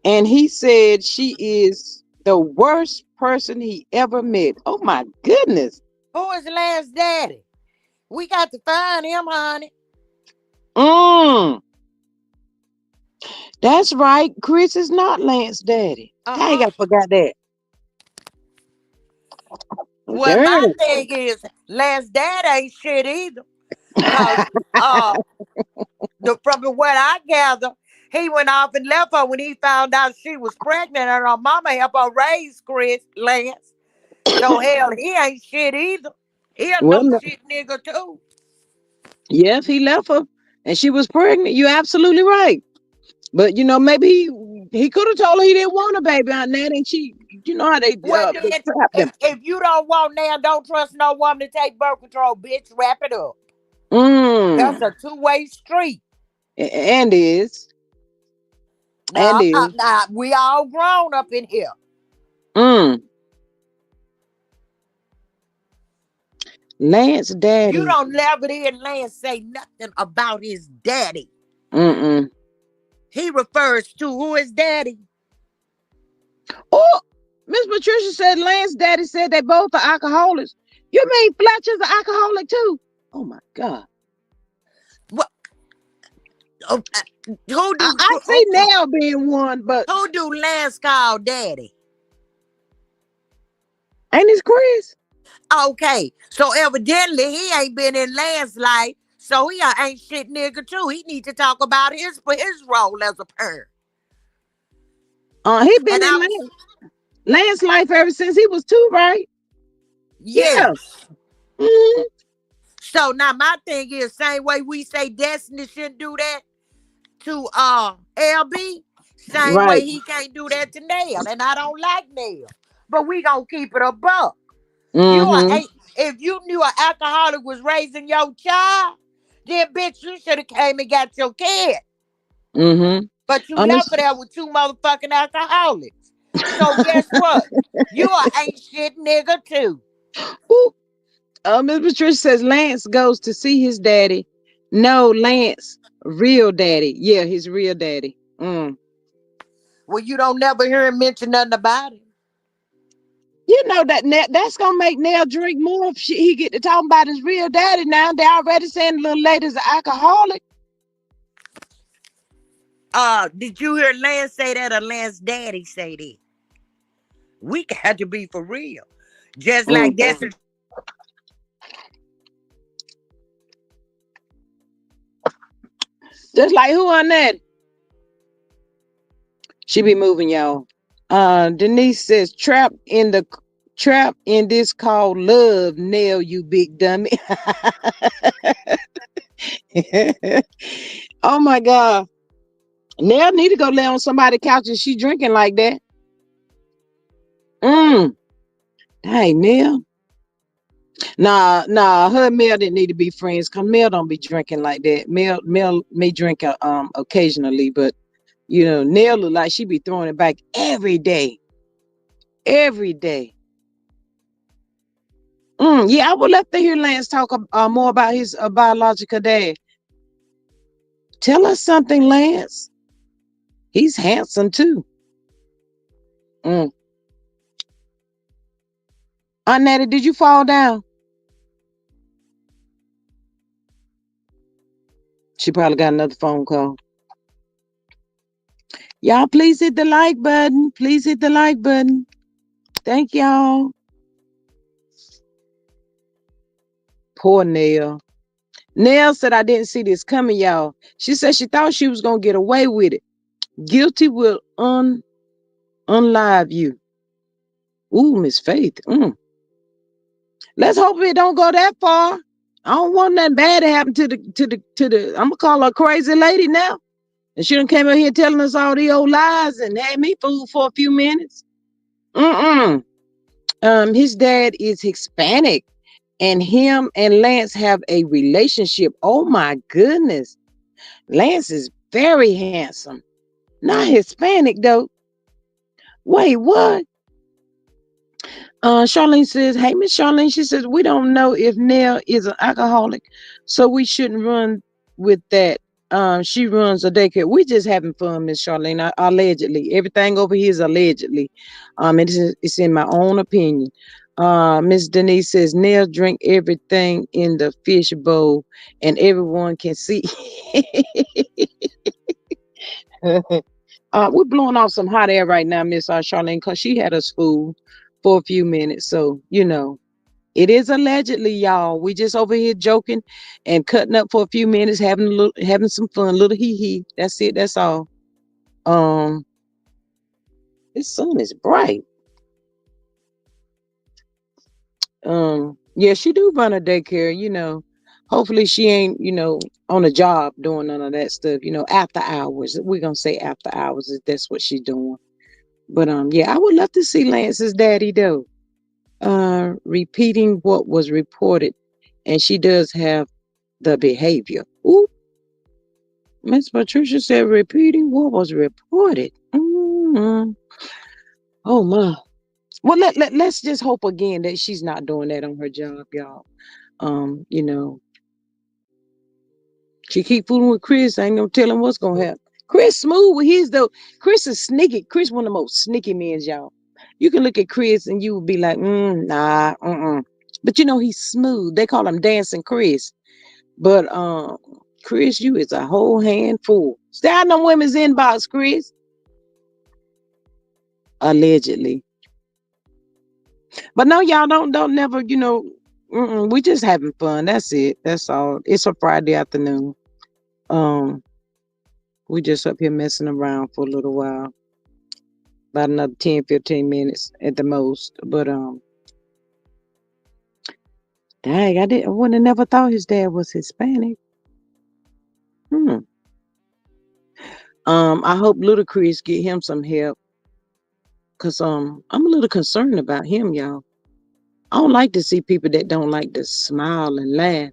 And he said she is the worst person he ever met. Oh my goodness. Who is Lance daddy? We got to find him, honey. Mm, that's right. Chris is not Lance daddy. Dang, Uh-uh. I forgot that. Well, Darn my it. thing is Lance dad ain't shit either. Cause uh from what I gather, he went off and left her when he found out she was pregnant and her mama helped her raise Chris Lance. So hell, he ain't shit either. He a Well, no shit nigga too. Yes, he left her, and she was pregnant. You're absolutely right. But maybe he could have told her he didn't want a baby on that, and she, how Well, they then, trap them. if you don't want now, don't trust no woman to take birth control, bitch. Wrap it up. That's Mm. a two-way street. And is and Now, is. we all grown up in here. Mm. Lance You daddy. don't never hear Lance say nothing about his daddy. Mm-mm. He refers to who is daddy. Oh, Miss Patricia said Lance daddy said they both are alcoholics. You mean Fletcher's an alcoholic too? Oh my God. What? Who do I see now being one, but who do Lance call daddy? ain't this Chris? Okay, so evidently he ain't been in Lance's life, so he ain't shit nigga too. He need to talk about his role as a parent. He been And in I was Lance life ever since he was two, right? Yeah. yes. Mhm. So now my thing is same way we say Destiny shouldn't do that to LB, same way Right. he can't do that to Nail. And I don't like Nail. But we gonna keep it a buck. You are Mm-hmm. a if you knew an alcoholic was raising your child, then bitch, you should have came and got your kid. Mm-hmm. But you Miss left her there with two motherfucking alcoholics. So guess what? You are ain't shit nigga too. Ooh, Miss Patricia says Lance goes to see his daddy. No, Lance, real daddy. Yeah, his real daddy. Mm. Well, you don't never hear him mention nothing about it. You know that's gonna make Nell drink more if he get to talking about his real daddy now. They already saying the little lady's an alcoholic. Did you hear Lance say that or Lance daddy say that? We got to be for real. Just like Mm. that's Just like who on that? She be moving, y'all. Denise says trap in this called love, Nell, you big dummy. Oh my God. Nell need to go lay on somebody's couch and she drinking like that. Mm. Hey, Nell. Nah, her and Mel didn't need to be friends because Mel don't be drinking like that. Mel may drink occasionally, but Nell look like she be throwing it back every day. Every day. Yeah, I would love to hear Lance talk more about his biological dad. Tell us something, Lance. He's handsome too. Mm. Aunt Natty, did you fall down? She probably got another phone call. Y'all, please hit the like button. Please hit the like button. Thank y'all. Poor Nell. Nell said I didn't see this coming, y'all. She said she thought she was gonna get away with it. Guilty will unlive you. Ooh, Miss Faith. Let's hope it don't go that far. I don't want nothing bad to happen to the. I'm gonna call her a crazy lady now. And she done came out here telling us all the old lies and had me fooled for a few minutes. Mm-mm. His dad is Hispanic, and him and Lance have a relationship. Oh my goodness, Lance is very handsome. Not Hispanic though. Wait, what? Charlene says, "Hey, Miss Charlene." She says, "We don't know if Nell is an alcoholic, so we shouldn't run with that. She runs a daycare. We just having fun, Miss Charlene. Allegedly, everything over here is allegedly. It's in my own opinion." Miss Denise says, "Nell drink everything in the fish bowl, and everyone can see." We're blowing off some hot air right now, Miss Charlene, because she had us fooled for a few minutes. So, it is allegedly, y'all. We just over here joking and cutting up for a few minutes, having some fun, little hee hee. That's it. That's all. Um, this sun is bright. Yeah, she do run a daycare. Hopefully she ain't, on a job doing none of that stuff, after hours. We're gonna say after hours if that's what she's doing. But yeah, I would love to see Lance's daddy though. Repeating what was reported. And she does have the behavior. Ooh, Miss Patricia said repeating what was reported. Oh my. Well, let's just hope again that she's not doing that on her job, y'all. You know, she keep fooling with Chris. I ain't no telling what's gonna happen. Chris smooth with his though. Chris is sneaky. Chris one of the most sneaky men, y'all. You can look at Chris and you will be like, nah, But he's smooth. They call him Dancing Chris. But Chris, you is a whole handful. Stay out them women's inbox, Chris. Allegedly. But no, y'all don't never, we just having fun. That's it. That's all. It's a Friday afternoon. Um, we just up here messing around for a little while. About another 10, 15 minutes at the most. But dang, I would have never thought his dad was Hispanic. Hmm. I hope little Chris get him some help. Cause I'm a little concerned about him, y'all. I don't like to see people that don't like to smile and laugh.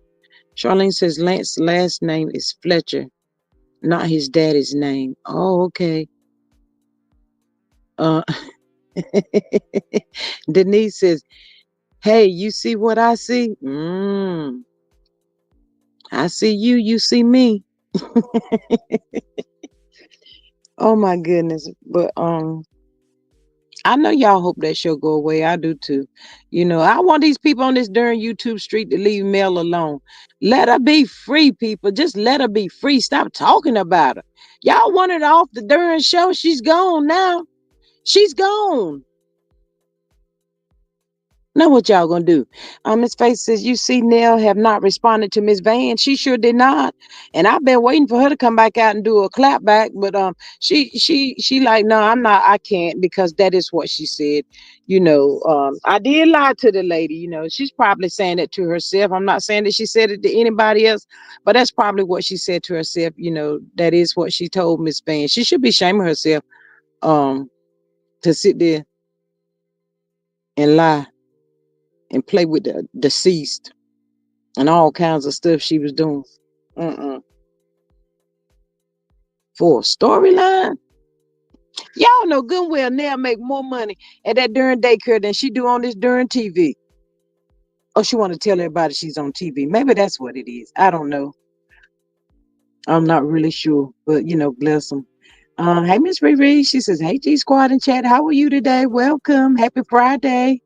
Charlene says Lance's last name is Fletcher, not his daddy's name. Oh, okay. Uh, Denise says, "Hey, you see what I see? I see you. You see me." Oh my goodness! But I know y'all hope that show go away. I do too. I want these people on this darn YouTube street to leave Mel alone. Let her be free, people. Just let her be free. Stop talking about her. Y'all want her off the darn show. She's gone now. She's gone. Now what y'all gonna do? Miss Faith says, you see Nell have not responded to Miss Van. She sure did not. And I've been waiting for her to come back out and do a clap back, but she like, no, I'm not, I can't, because that is what she said. I did lie to the lady, she's probably saying it to herself. I'm not saying that she said it to anybody else, but that's probably what she said to herself, that is what she told Miss Van. She should be shaming herself um to sit there and lie and play with the deceased and all kinds of stuff she was doing. Mm-mm. For a storyline, y'all know good and well now make more money at that darn daycare than she do on this darn TV. Oh, she want to tell everybody she's on TV. Maybe that's what it is. I don't know. I'm not really sure, but bless them. Hey, Miss Riri. She says, "Hey, G Squad and chat. How are you today? Welcome. Happy Friday.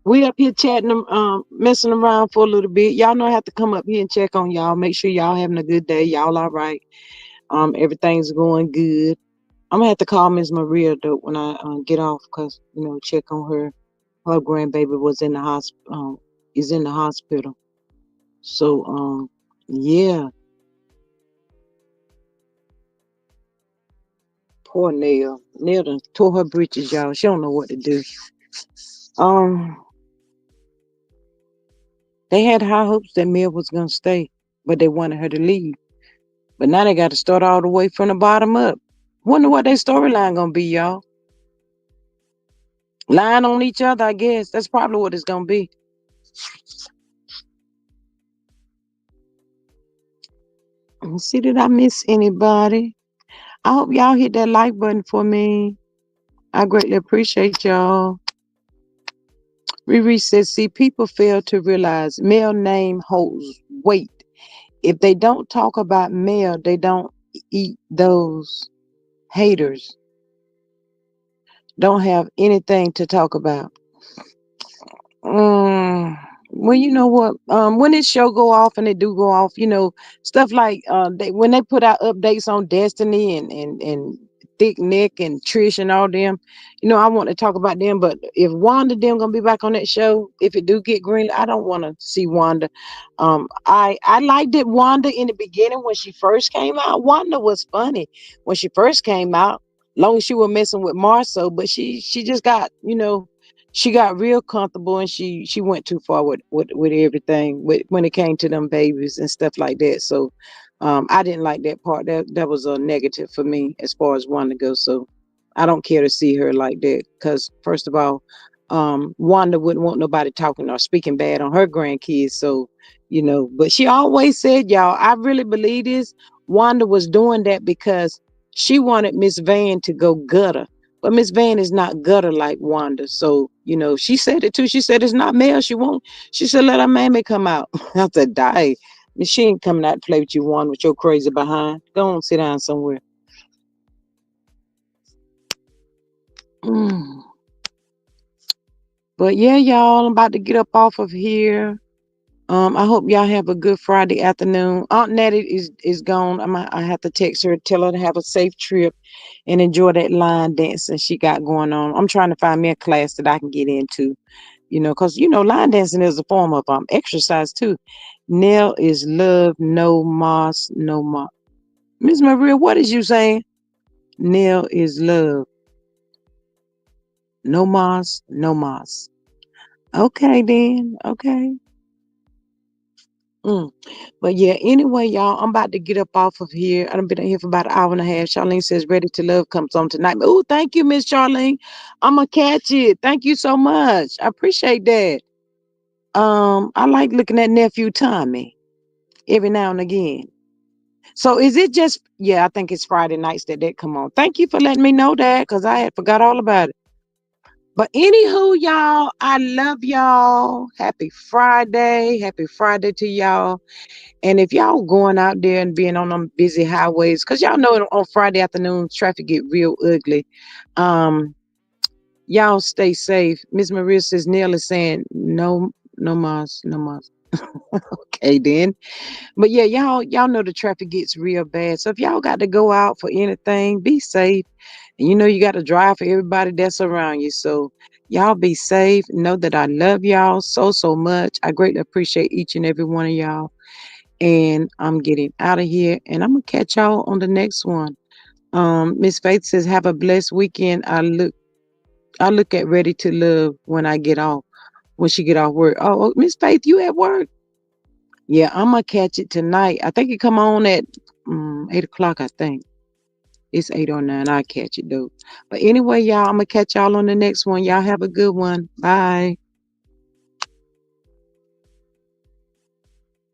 We up here chatting, messing around for a little bit. Y'all know I have to come up here and check on y'all. Make sure y'all having a good day. Y'all all right. Everything's going good. I'm gonna have to call Miss Maria though when I get off, cause check on her. Her grandbaby was in the hospital. Is in the hospital. So yeah, poor Neil. Neil done tore her britches, y'all. She don't know what to do. Um, they had high hopes that Mel was gonna stay, but they wanted her to leave. But now they got to start all the way from the bottom up. Wonder what their storyline gonna be, y'all. Lying on each other, I guess. That's probably what it's gonna be. Let me see, did I miss anybody? I hope y'all hit that like button for me. I greatly appreciate y'all. Riri says, see, people fail to realize male name holds weight. If they don't talk about male, they don't eat those haters. Don't have anything to talk about. Mm, well, you know what? When this show go off and it do go off, stuff like when they put out updates on Destiny and Thick Nick and Trish and all them, I want to talk about them. But if Wanda them gonna be back on that show, if it do get green, I don't want to see Wanda. I liked it Wanda in the beginning when she first came out. Wanda was funny when she first came out, long as she was messing with Marceau, but she just got she got real comfortable and she went too far with everything when it came to them babies and stuff like that. So I didn't like that part. That was a negative for me as far as Wanda goes. So I don't care to see her like that because first of all, Wanda wouldn't want nobody talking or speaking bad on her grandkids. So but she always said, y'all, I really believe this. Wanda was doing that because she wanted Miss Van to go gutter, but Miss Van is not gutter like Wanda. So, she said it too. She said it's not male. She won't. She said, let her mammy come out. I said, die. She ain't coming out to play with you, Wanda, with your crazy behind. Go on, sit down somewhere. Mm. But yeah, y'all, I'm about to get up off of here. I hope y'all have a good Friday afternoon. Aunt Nettie is gone. I have to text her, tell her to have a safe trip and enjoy that line dancing she got going on. I'm trying to find me a class that I can get into. Because line dancing is a form of exercise too. Nail is love, no moss, no moss. Miss Maria, what is you saying? Nail is love, no moss, no moss. Okay then, okay. Mm. But yeah, anyway, y'all, I'm about to get up off of here. I've been here for about an hour and a half. Charlene says Ready to Love comes on tonight. Oh, thank you, Miss Charlene. I'm gonna catch it. Thank you so much. I appreciate that. I like looking at nephew Tommy every now and again. So is it just I think it's Friday nights that come on. Thank you for letting me know that because I had forgot all about it. But anywho, y'all, I love y'all. Happy Friday. Happy Friday to y'all. And if y'all going out there and being on them busy highways, because y'all know on Friday afternoon traffic get real ugly. Um, y'all stay safe. Miss Maria says Neil is saying no, no mas, no mas. Okay then. But yeah, y'all know the traffic gets real bad. So if y'all got to go out for anything, be safe. And you got to drive for everybody that's around you. So y'all be safe. Know that I love y'all so much. I greatly appreciate each and every one of y'all. And I'm getting out of here and I'm gonna catch y'all on the next one. Miss Faith says, have a blessed weekend. I look at Ready to Love when she get off work. Oh, Miss Faith, you at work? Yeah, I'm gonna catch it tonight. I think it come on at 8 o'clock. I think it's 8 or 9. I'll catch it though. But anyway, y'all, I'm gonna catch y'all on the next one. Y'all have a good one. Bye.